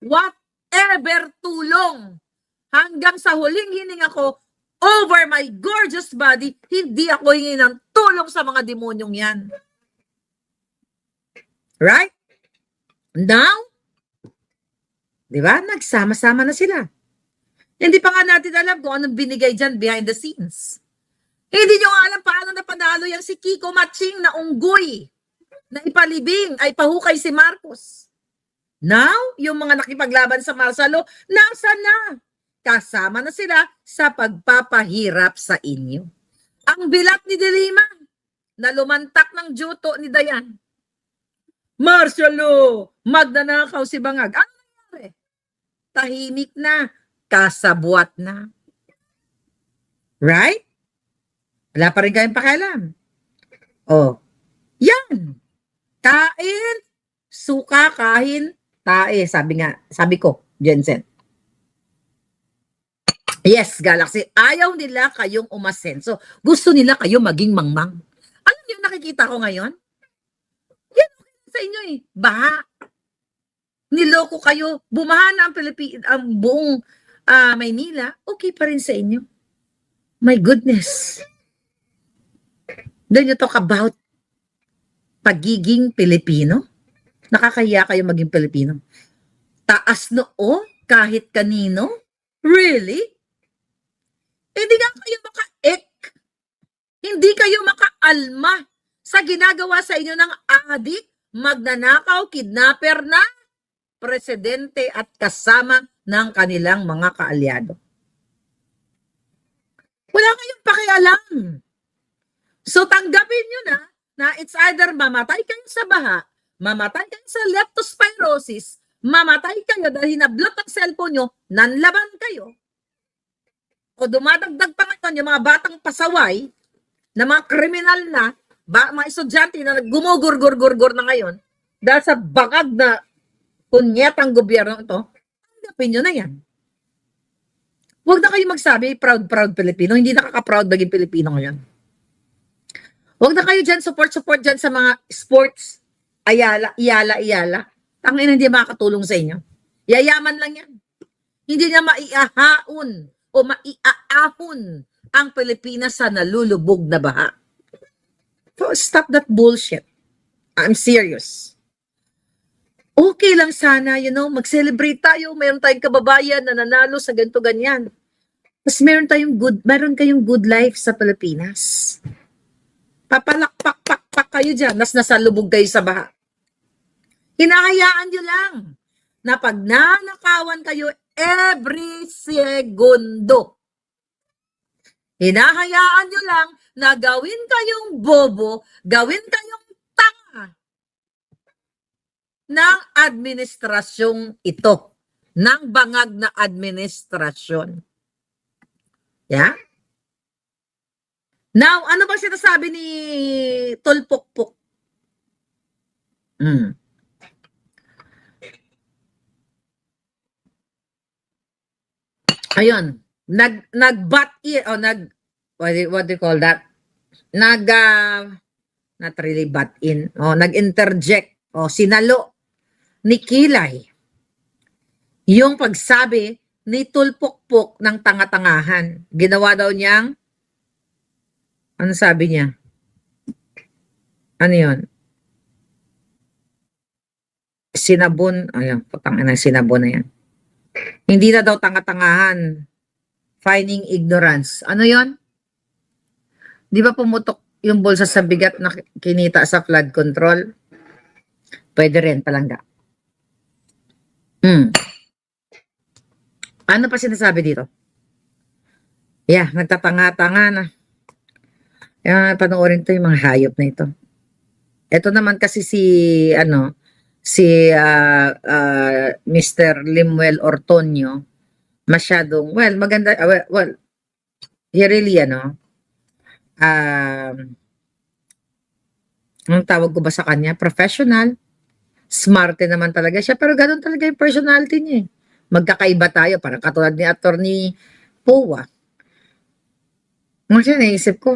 Whatever tulong. Hanggang sa huling hininga ko, over my gorgeous body, hindi ako hingi ng tulong sa mga demonyong yan. Right? Now, di ba? Nagsama-sama na sila. Hindi pa nga natin alam kung anong binigay dyan behind the scenes. Hindi nyo alam paano napanalo yung si Kiko Matching na unggoy na ipalibing ay pahukay si Marcos. Now, yung mga nakipaglaban sa Marsalo, nasa na? Kasama na sila sa pagpapahirap sa inyo. Ang bilat ni Dilima na lumantak ng juto ni Dayan. Marcelo, magnanakaw si Bangag. Ano nangyari? Tahimik na, kasabwat na. Right? Wala pa rin kayong pakialam. Oh, yan. Kain, suka, kahin, tae. Sabi ko, Jensen. Yes, Galaxy. Ayaw nila kayong umasenso. Gusto nila kayo maging mangmang. Alam niyo nakikita ko ngayon? Yan sa inyo eh. Baha. Niloko kayo. Bumaha na ang buong Maynila. Okay pa rin sa inyo. My goodness. Then you talk about pagiging Pilipino. Nakakahiya kayo maging Pilipino. Taas noo kahit kanino? Really? Hindi nga kayo maka-ek. Hindi kayo maka-alma sa ginagawa sa inyo ng adik, magnanakaw, kidnapper na presidente at kasama ng kanilang mga kaalyado. Wala kayong pakialam. So tanggapin nyo na it's either mamatay kayo sa baha, mamatay kayo sa leptospirosis, mamatay kayo dahil hinablot ang cellphone nyo, nanlaban kayo, o dumadagdag pa ngayon yung mga batang pasaway, na mga kriminal na, mga estudyante na gumugurgur-gurgur na ngayon, dahil sa bangag na punyetang gobyerno ito, tanggapin nyo na yan. Huwag na kayo magsabi, proud Pilipino, hindi nakaka-proud maging Pilipino ngayon. Huwag na kayo dyan, support dyan sa mga sports. Iyala. Tangina, hindi makakatulong sa inyo. Yayaman lang yan. Hindi niya maiahaon o maiaahon ang Pilipinas sa nalulubog na baha. So, stop that bullshit. I'm serious. Okay lang sana, mag-celebrate tayo. Meron tayong kababayan na nanalo sa ganito ganyan. Mas meron kayong good life sa Pilipinas. Papalakpak-pak kayo dyan, nasa lubog kayo sa baha. Hinahayaan nyo lang na pag nanakawan kayo every segundo. Hinahayaan nyo lang na gawin kayong bobo, gawin kayong tanga ng administrasyong ito, ng bangag na administrasyon. Yeah? Now, ano ba sinasabi ni Tulpokpok? Ayun, what do you call that? Not really butt in. Nag-interject. Sinalo ni Kilay yung pagsabi ni Tulpokpok ng tanga-tangahan. Ginawa daw niyang, ano sabi niya? Ano yun? Sinabon. Ayun, putang ina, sinabon na yan. Hindi na daw tanga-tangahan. Finding ignorance. Ano yon? Di ba pumutok yung bulsa sa bigat na kinita sa flood control? Pwede rin, palangga. Ano pa sinasabi dito? Yeah, nagtatanga-tanga na. Panoorin to yung mga hayop na ito. Ito naman kasi si Mr. Limuel Ortonio, masyadong, maganda, he really, anong tawag ko ba sa kanya? Professional. Smart naman talaga siya, pero ganoon talaga yung personality niya. Magkakaiba tayo, parang katulad ni Attorney Powa. Kasi naisip ko,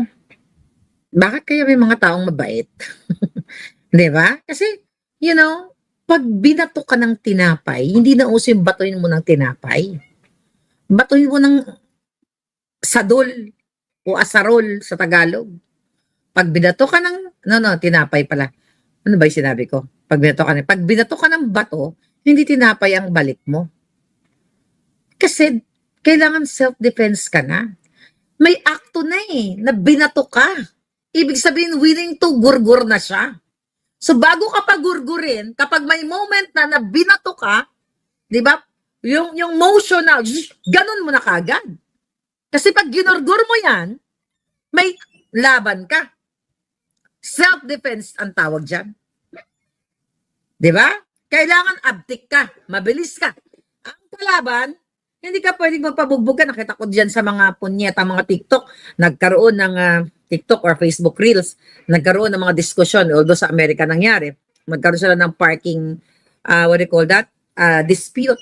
bakit kaya may mga taong mabait? Di ba? Kasi, pag binato ka ng tinapay, hindi na uso yung batuin mo ng tinapay. Batuin mo ng sadol o asarol sa Tagalog. Pag binato ka ng, tinapay pala. Ano ba yung sinabi ko? Pag binato ka ng bato, hindi tinapay ang balik mo. Kasi, kailangan self-defense ka na. May akto na na binato ka. Ibig sabihin, willing to gurgur na siya. So, bago ka pa gurgurin, kapag may moment na binato ka, di ba, yung motion na, ganun mo na kagad. Kasi pag ginurgur mo yan, may laban ka. Self-defense ang tawag dyan. Di ba? Kailangan abtik ka, mabilis ka. Ang kalaban, hindi ka pwedeng magpabugbog ka. Nakita ko dyan sa mga punyeta, mga TikTok, nagkaroon ng TikTok or Facebook Reels, nagkaroon ng mga diskusyon, although sa Amerika nangyari, magkaroon sila ng parking, what do you call that? Dispute.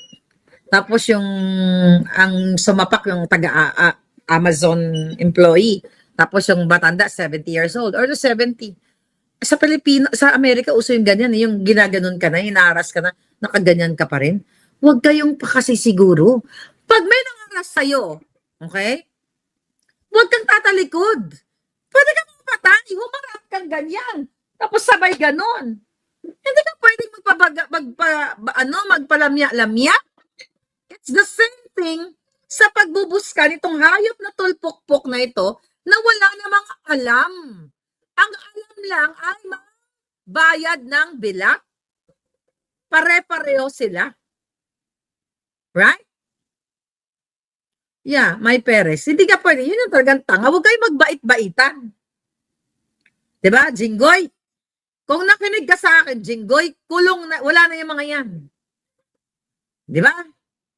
Tapos ang sumapak yung taga-Amazon employee, tapos yung batanda, 70 years old, or 70. Sa Amerika, uso yung ganyan, yung ginaganon ka na, hinaras ka na, nakaganyan ka pa rin. Huwag kayong pakasisiguro. Pag may nangaras sa'yo, okay? Huwag kang tatalikod. Pwede kang mapatay, humarap kang ganyan. Tapos sabay ganon. Hindi ka pwedeng magpalamya-lamya. It's the same thing sa pagbubuska nitong hayop na tulpok-pok na ito na wala namang alam. Ang alam lang ay bayad ng bilak. Pare-pareho sila. Right? Yeah, may Perez. Hindi ka pwede. Yun yung talagang tanga. Huwag kayo magbait-baitan. Diba, Jinggoy? Kung nakinig ka sa akin, Jinggoy, kulong na, wala na yung mga yan. Diba?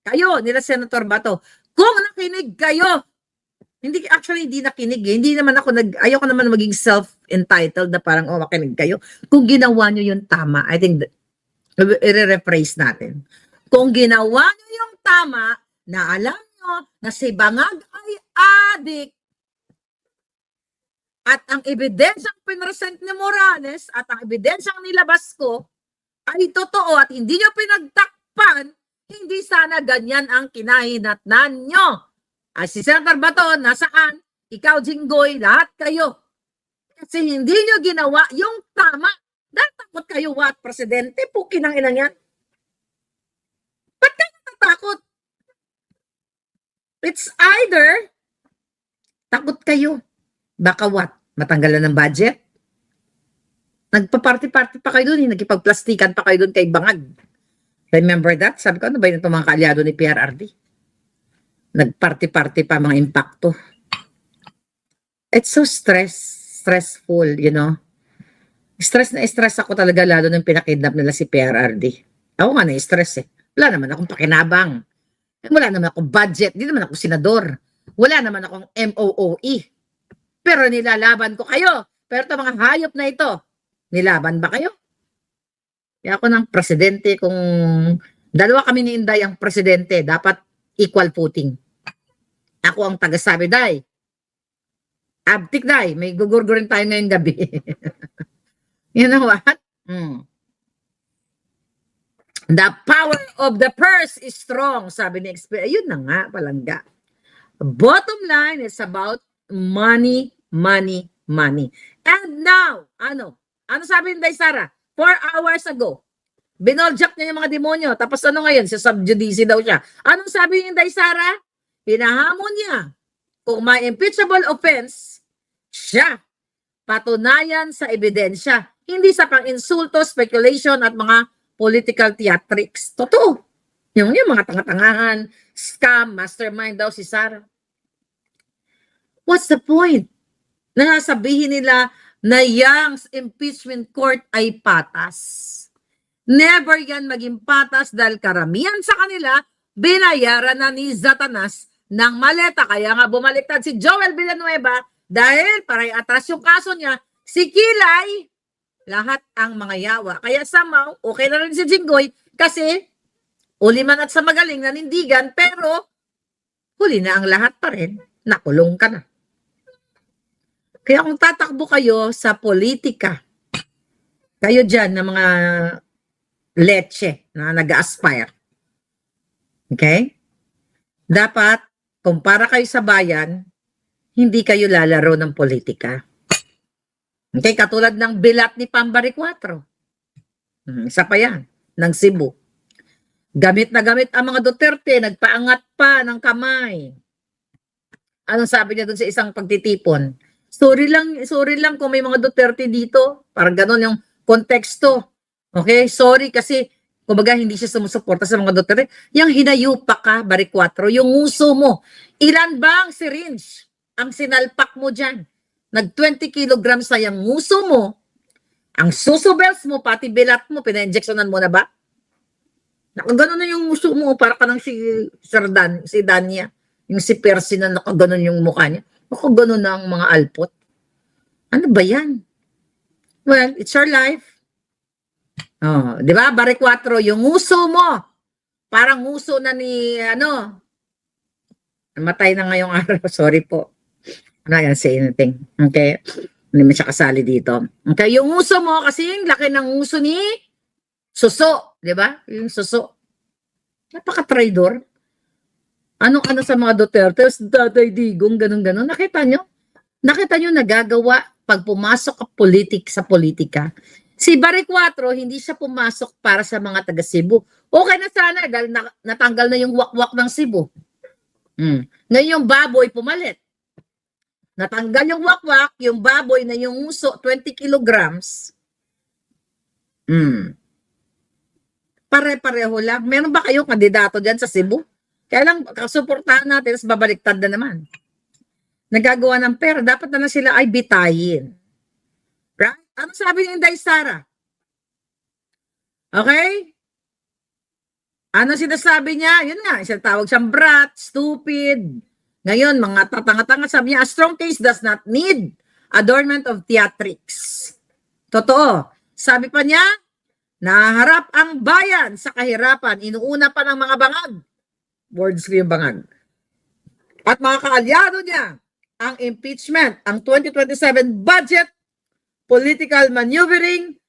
Kayo, nila Senator Bato. Kung nakinig kayo, hindi nakinig eh. Hindi naman ayoko naman maging self-entitled na parang, makinig kayo. Kung ginawa nyo yung tama, I think, i-rephrase natin. Kung ginawa nyo yung tama, na alam nyo na si Bangag ay adik, at ang ebidensyang pinresent ni Morales at ang ebidensyang nilabas ko ay totoo at hindi nyo pinagtakpan, Hindi sana ganyan ang kinahinatnan nyo. Si Senator Bato, nasaan? Ikaw, Jinggoy, lahat kayo. Kasi hindi nyo ginawa yung tama. Dahil takot kayo, what? Presidente, pukin ang inang yan. Ba't ka natatakot? It's either takot kayo. Baka what? Matanggalan ng budget? Nagpa-party-party pa kayo dun. Nagkipagplastikan pa kayo dun kay Bangag. Remember that? Sabi ko, ano ba yun itong mga kaalyado ni PRRD? Nagparty-party pa mga impacto. It's so stressful, you know. Stress na stress ako talaga lalo nung pinakidnap nila si PRRD. Ako nga na-stress eh. Wala naman akong pakinabang. Wala naman akong budget. Di naman ako senador. Wala naman akong MOOE. Pero nilalaban ko kayo. Pero ito mga hayop na ito, nilaban ba kayo? Kaya ako ng presidente, kung dalawa kami ni Inday ang presidente, dapat equal footing. Ako ang tagasabi, Day. Abtik, Day. May gugurgurin tayo ngayong gabi. You know what? The power of the purse is strong, sabi ni expert. Ayun na nga, palangga. Bottom line is about money, money, money. And now, ano sabi ni Day Sara? 4 hours ago, binoljak niya yung mga demonyo. Tapos ano ngayon? Sa subjudice daw siya. Anong sabi ni Day Sara? Hinahamon niya. Kung may impeachable offense, siya. Patunayan sa ebidensya. Hindi sa pang-insulto, speculation at mga political theatrics. Totoo. Yung mga tanga-tangahan, scam, mastermind daw si Sara. What's the point? Nasabihin nila na yung impeachment court ay patas. Never yan maging patas dahil karamihan sa kanila binayaran na ni Satanas ng maleta. Kaya nga bumaliktad si Joel Villanueva dahil para atras yung kaso niya, si Kilay, lahat ang mga yawa. Kaya somehow, okay na rin si Jinggoy kasi uli man at sa magaling nanindigan, pero huli na ang lahat pa rin, nakulong ka na. Kaya kung tatakbo kayo sa politika, kayo dyan na mga leche na nag-aspire, okay? Dapat, kung para kayo sa bayan, hindi kayo lalaro ng politika. Okay, katulad ng bilat ni Pambari 4. Isa pa yan, ng Cebu. Gamit na gamit ang mga Duterte, nagpaangat pa ng kamay. Anong sabi niya dun sa isang pagtitipon? Sorry lang kung may mga Duterte dito. Parang ganon yung konteksto. Okay? Sorry kasi, kumbaga hindi siya sumusuporta sa mga Duterte. Yung hinayupa ka, Bari 4, yung nguso mo. Ilan ba ang syringe ang sinalpak mo dyan? Nag 20 kilograms na yung nguso mo. Ang susubels mo, pati bilat mo, pina-injectionan mo na ba? Nakaganon na yung nguso mo, para ka ng si Dania. Yung si Percy na nakaganon yung mukha niya. Ako gano'n na ang mga alpot. Ano ba yan? Well, it's your life. Oh, di ba? Bari 4, yung nguso mo. Parang nguso na ni, namatay na ngayong araw. Sorry po. I'm not gonna say anything. Okay? Hindi mo siya kasali dito. Okay? Yung nguso mo, kasi yung laki ng nguso ni Suso. Di ba? Yung Suso. Napaka-traidor. Ano sa mga Duterte, Tatay Digong, ganun-ganun. Nakita nyo nagagawa pag pumasok sa politika. Si Bari 4, hindi siya pumasok para sa mga taga Cebu. Okay na sana dahil natanggal na yung wakwak ng Cebu. Ngayon yung baboy pumalit. Natanggal yung wakwak, yung baboy na yung uso, 20 kilograms. Pare-pareho lang. Meron ba kayong kandidato dyan sa Cebu? Kaya lang, kasuportahan natin, tapos babaliktad na naman. Nagagawa ng pera, dapat na sila ay bitayin. Right? Ano sabi ni Inday Sara? Okay? Ano sinasabi niya? Yun nga, isang tawag siyang brat, stupid. Ngayon, mga tatanga-tanga, sabi niya, a strong case does not need adornment of theatrics. Totoo. Sabi pa niya, naharap ang bayan sa kahirapan, inuuna pa ng mga bangag. Words ko yung bangag. At mga kaalyado niya, ang impeachment, ang 2027 budget, political maneuvering,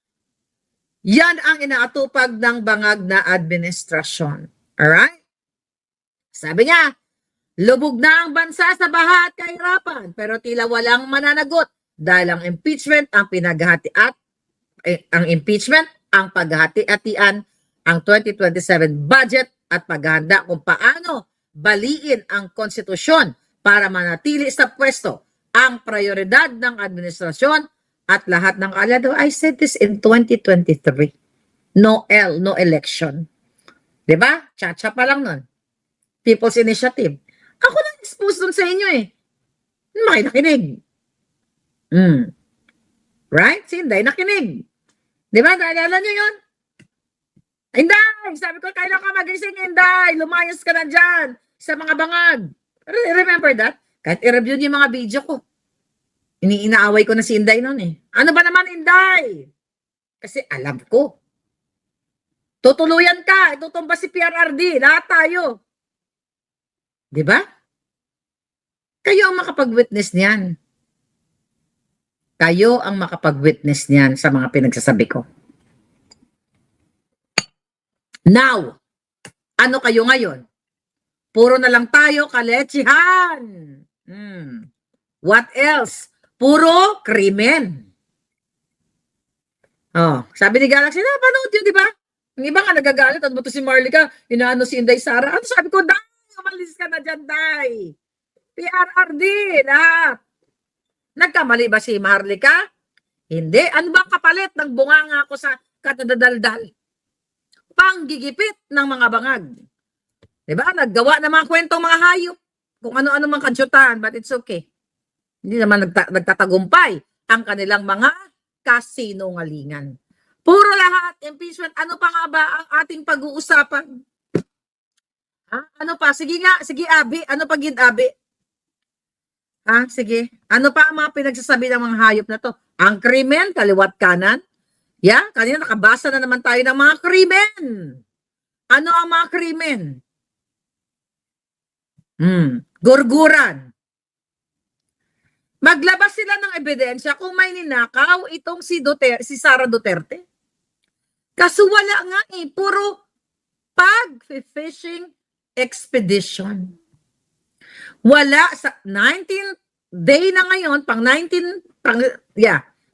yan ang inaatupag ng bangag na administrasyon. Alright? Sabi niya, lubog na ang bansa sa baha at kahirapan, pero tila walang mananagot dahil ang impeachment ang paghahati-hatian ang 2027 budget at paghahanda kung paano baliin ang konstitusyon para manatili sa pwesto ang prioridad ng administrasyon at lahat ng aliado. I said this in 2023. No election. Diba? Chacha pa lang nun. People's Initiative. Ako lang expose dun sa inyo eh. Makinig. Right? Si Inday nakinig. Diba? Naalala nyo yun? Inday! Sabi ko, kailan ka magising, Inday? Lumayas ka na dyan sa mga bangag. Remember that? Kahit i-review niyo yung mga video ko. Inaaway ko na si Inday noon eh. Ano ba naman, Inday? Kasi alam ko. Tutuluyan ka. Itutumba si PRRD. Lahat tayo. Diba? Kayo ang makapag-witness niyan. Kayo ang makapag-witness niyan sa mga pinagsasabi ko. Now, ano kayo ngayon? Puro na lang tayo kalechihan. What else? Puro krimen. Oh, sabi ni Galaxy, panood yun, di ba? Ang iba nga nagagalit, at buto si Marlica, inaano si Inday Sara. Ano sabi ko, Day, umalis ka na dyan, Day. PRRD, lahat. Nagkamali ba si Marlica? Hindi. Ano ba ang kapalit ng bunganga ko sa katadadaldal? Panggigipit ng mga bangag. Diba? Naggawa ng mga kwentong mga hayop. Kung ano-ano mang kansyutan, but it's okay. Hindi naman nagtatagumpay ang kanilang mga kasinungalingan. Puro lahat, impeachment. Ano pa nga ba ang ating pag-uusapan? Ha? Ano pa? Sige nga, sige Abi. Ano pa gid Abi? Ha? Sige. Ano pa ang mga pinagsasabi ng mga hayop na to? Ang krimen, kaliwat kanan. Yeah, kanina nakabasa na naman tayo ng mga krimen. Ano ang mga krimen? Gurguran. Maglabas sila ng ebidensya kung may ninakaw itong si Sara Duterte. Kaso wala nga eh, puro pag-fishing expedition. Wala sa 19th day na ngayon,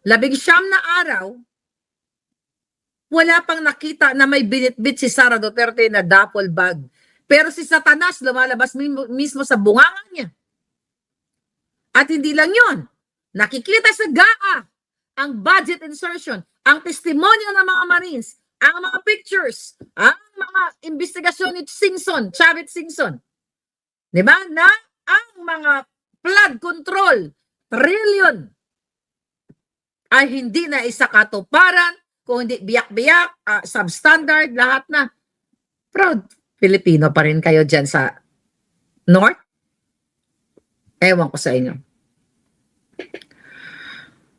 labing siyam na araw, wala pang nakita na may binitbit si Sara Duterte na duffel bag. Pero si Satanas lumalabas mismo sa bunganga niya. At hindi lang yon, nakikita sa GAA ang budget insertion, ang testimonyo ng mga Marines, ang mga pictures, ang mga investigasyon ni Chavit Singson. Diba? Na ang mga flood control, trillion, ay hindi na isa katuparan, kung hindi biyak-biyak, substandard, lahat na. Proud Filipino pa rin kayo dyan sa North? Ewan ko sa inyo.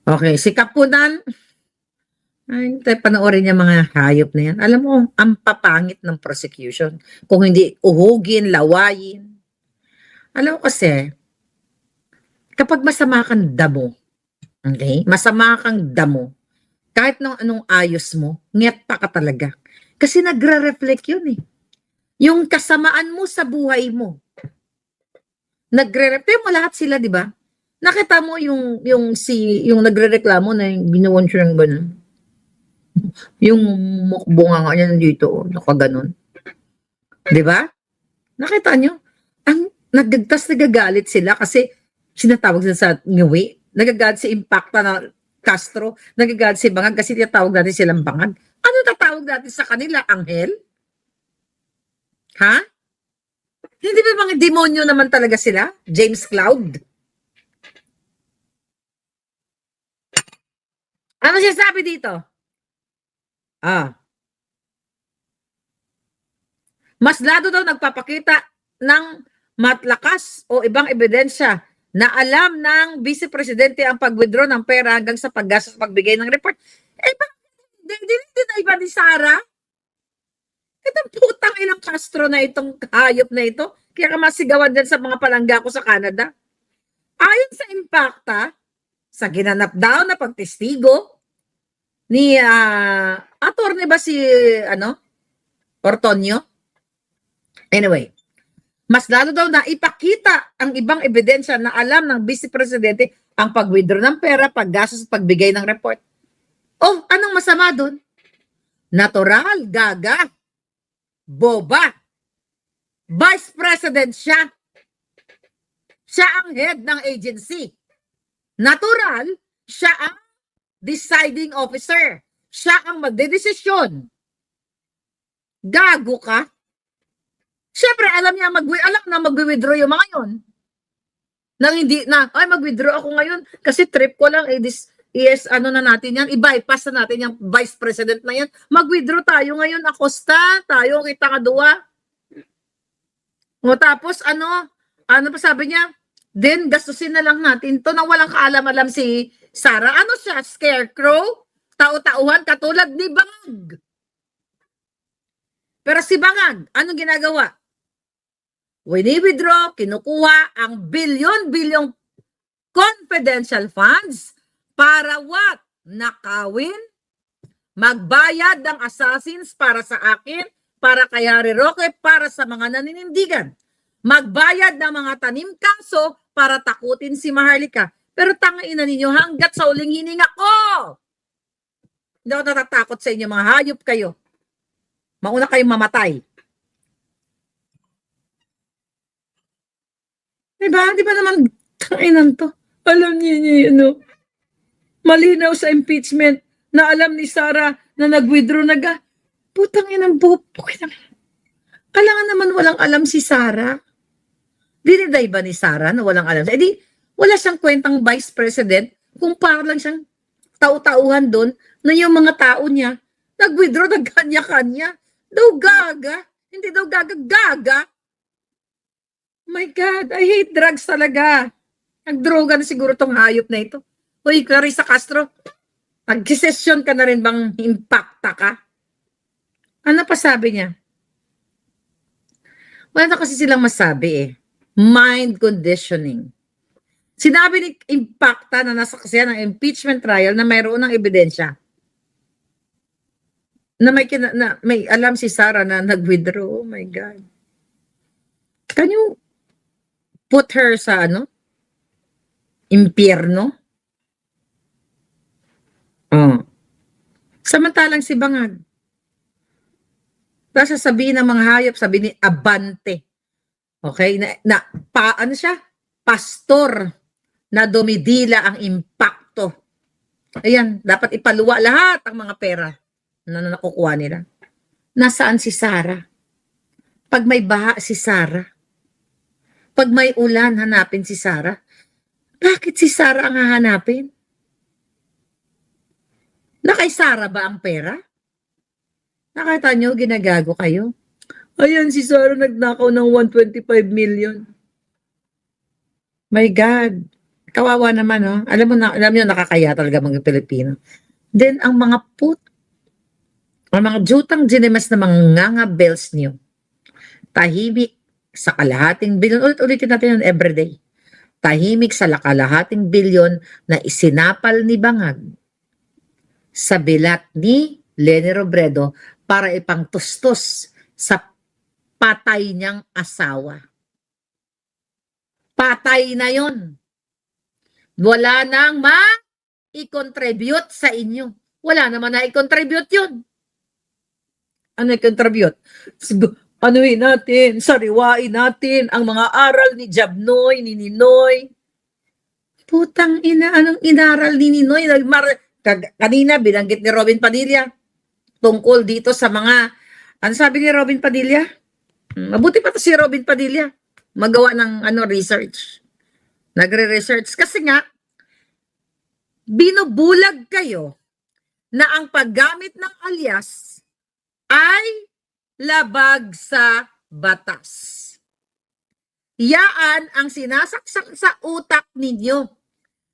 Okay, si Kapunan, ay, panoorin niya mga hayop na yan. Alam mo, ang papangit ng prosecution. Kung hindi uhugin, lawayin. Alam mo kasi, kapag masama kang damo, okay? Masama kang damo, kahit nung anong ayos mo, nget pa ka talaga. Kasi nagre-reflect yun eh. Yung kasamaan mo sa buhay mo. Nagre-reflect mo lahat sila, di ba? Nakita mo yung nagre-reklamo na yung ginawan siya ng ganun. Yung mukbunga nga niya dito, nakaganon. Di ba? Nakita nyo? Ang nagagalit sila kasi sinatawag sila sa ngiwi. Nagagalit si Impacta na Castro. Nagagalit si Bangag kasi tinatawag natin silang Bangag. Ano tatawag natin sa kanila? Anghel? Ha? Hindi ba mga demonyo naman talaga sila? James Cloud? Ano siya sabi dito? Mas lado daw nagpapakita ng matlakas o ibang ebidensya na alam ng Vice Presidente ang pag-withdraw ng pera hanggang sa paggastos sa pagbigay ng report. Eh, hindi na iba ni Sara? Itong putang ilang Castro na itong hayop na ito. Kaya ka masigawan din sa mga palangga ko sa Canada. Ayon sa Impacta, sa ginanap daw na pagtestigo ni attorney ba si Ortonio? Anyway, mas lalo daw na ipakita ang ibang ebidensya na alam ng Vice Presidente ang pag-withdraw ng pera, paggastos at pagbigay ng report. Oh, anong masama doon? Natural, gaga, boba. Vice President siya. Siya ang head ng agency. Natural, siya ang deciding officer. Siya ang magdedesisyon. Gago ka? Siyempre, alam na mag-withdraw yung mga yun. Nang hindi na, ay mag-withdraw ako ngayon kasi trip ko lang, ano na natin yan, i-bypass na natin yung vice president na yan. Mag-withdraw tayo ngayon, Acosta, tayo, kita nga duwa. O tapos, ano pa sabi niya? Then, gastusin na lang natin to nang walang kaalam-alam si Sara. Ano siya? Scarecrow? Tao-tauhan katulad ni Bangag. Pero si Bangag, anong ginagawa? Wini-withdraw, kinukuha ang bilyon-bilyong confidential funds para what? Nakawin? Magbayad ng assassins para sa akin, para kay Harry Roque, para sa mga naninindigan. Magbayad ng mga tanim kaso para takutin si Maharlika. Pero tangaina ninyo, hanggat sa uling hininga ko! Hindi ako natatakot sa inyo, mga hayop kayo. Mauna kayong mamatay. Diba? Di ba naman, tanginan to? Alam niyo, malinaw sa impeachment na alam ni Sara na nag-withdraw putang inang bupo. Kailangan naman walang alam si Sara. Diniday ba ni Sara na walang alam? Eh di, wala siyang kwentang vice president kung para lang siyang tau-tauhan doon na yung mga tao niya nag-withdraw ng kanya-kanya. Daw gaga. Hindi daw gaga. My God, I hate drugs talaga. Nagdroga na siguro tong hayop na ito. Hoy, Clarissa Castro, nag-session ka na rin bang impacta ka? Ano pa sabi niya? Wala na kasi silang masabi eh. Mind conditioning. Sinabi ni Impacta na nasa kasi ng impeachment trial na mayroon ng ebidensya na may alam si Sara na nag-withdraw. Oh my God. Can you put her sa impyerno? Oh. Samantalang si Bangag. Tapos sasabihin ng mga hayop, sabi ni Abante. Okay? Ano siya? Pastor na dumidila ang impakto. Ayan, dapat ipaluwa lahat ang mga pera na nakukuha nila. Nasaan si Sara? Pag may baha si Sara? Pag may ulan, hanapin si Sara? Bakit si Sara ang hahanapin? Na kay Sara ba ang pera? Nakita nyo, ginagago kayo? Ayan, si Sara nagnakaw ng 125 million. My God. Kawawa naman, oh. Alam nyo, nakakaya talaga mga Pilipino. Then, ang mga jutang ginemas na mga ngangabels nyo, tahimik sa kalahating bilyon, ulit-ulitin natin yun everyday. Tahimik sa kalahating bilyon na isinapal ni Bangag sa bilat ni Leni Robredo para ipangtustos sa patay niyang asawa. Patay na yon. Wala nang i-contribute sa inyo. Wala naman na i-contribute yun. Ano i-contribute? Anuhin natin, sariwain natin ang mga aral ni Jabnoy, ni Ninoy. Putang ina, anong inaral ni Ninoy? Kanina, binanggit ni Robin Padilla tungkol dito sa mga, ano sabi ni Robin Padilla? Mabuti pa to si Robin Padilla. Magawa ng research. Nagre-research. Kasi nga, binubulag kayo na ang paggamit ng alias ay labag sa batas. Yaan ang sinasaksak sa utak ninyo.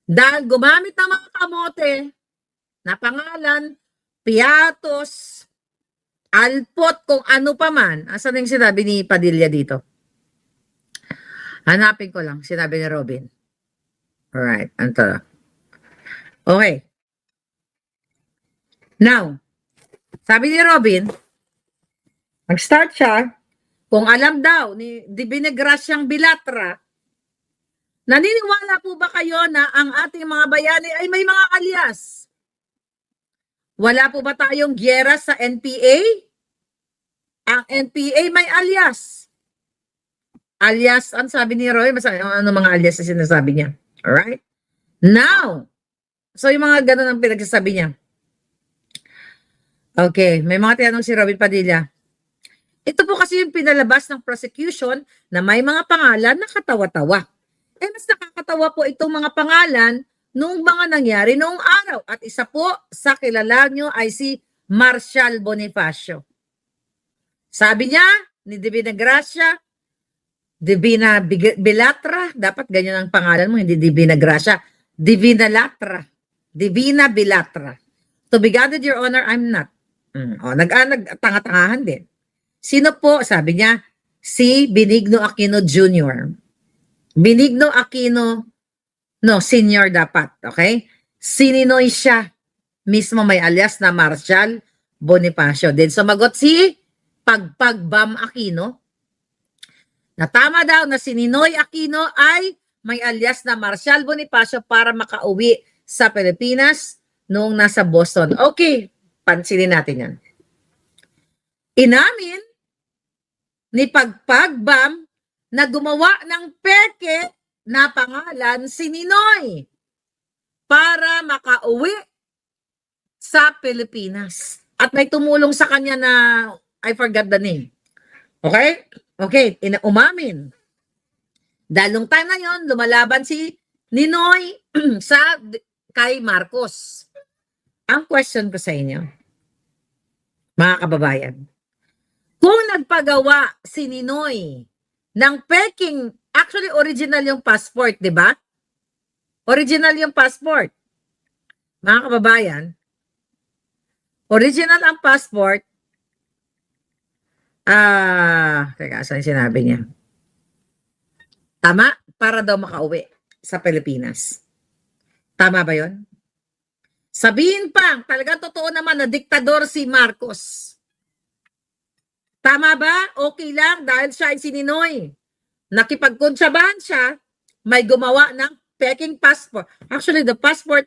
Dahil gumamit ng mga kamote na pangalan, piatos, alpot, kung ano pa man. Asan yung sinabi ni Padilla dito? Hanapin ko lang, sinabi ni Robin. Alright, anto. Okay. Now, sabi ni Robin, mag-start siya, Kung alam daw ni Divina Graciang Bilatra, naniniwala po ba kayo na ang ating mga bayani ay may mga alias? Wala po ba tayong giyera sa NPA? Ang NPA may alias. Alias, ang sabi ni Roy, ano mga alias na sinasabi niya? Alright? Now, so yung mga ganun ang pinagsasabi niya. Okay, may mga tinanong si Robin Padilla. Ito po kasi yung pinalabas ng prosecution na may mga pangalan na katawa-tawa. Eh, mas nakakatawa po itong mga pangalan nung mga nangyari noong araw. At isa po sa kilala nyo ay si Marshall Bonifacio. Sabi niya, ni Divina Gracia, Divina Bilatra, dapat ganyan ang pangalan mo, hindi Divina Gracia, Divina Latra, Divina Bilatra. To be guided, Your Honor, I'm not. Nagtanga-tangahan din. Sino po? Sabi niya, si Benigno Aquino Jr. Benigno Aquino, no, senior dapat, okay? Sininoy siya. Mismo may alias na Marshall Bonifacio. Then sumagot si Pagpag-Bam Aquino, na tama daw na si Ninoy Aquino ay may alias na Marshall Bonifacio para makauwi sa Pilipinas noong nasa Boston. Okay, pansinin natin yan. Inamin ni Pagpag-Bam na gumawa ng peke na pangalan si Ninoy para makauwi sa Pilipinas. At may tumulong sa kanya na I forgot the name. Okay? Okay, umamin. Dahil nung time na yon, lumalaban si Ninoy kay Marcos. Ang question ko sa inyo, mga kababayan, kung nagpagawa si Ninoy ng peking, actually original yung passport, di ba? Original yung passport. Mga kababayan, original ang passport. Teka, saan sinabi niya? Tama? Para daw makauwi sa Pilipinas. Tama ba yon? Sabihin pang, talagang totoo naman na diktador si Marcos. Tama ba? Okay lang dahil siya ay si Ninoy. Nakipagkontrabahan siya, may gumawa ng peking passport. Actually, the passport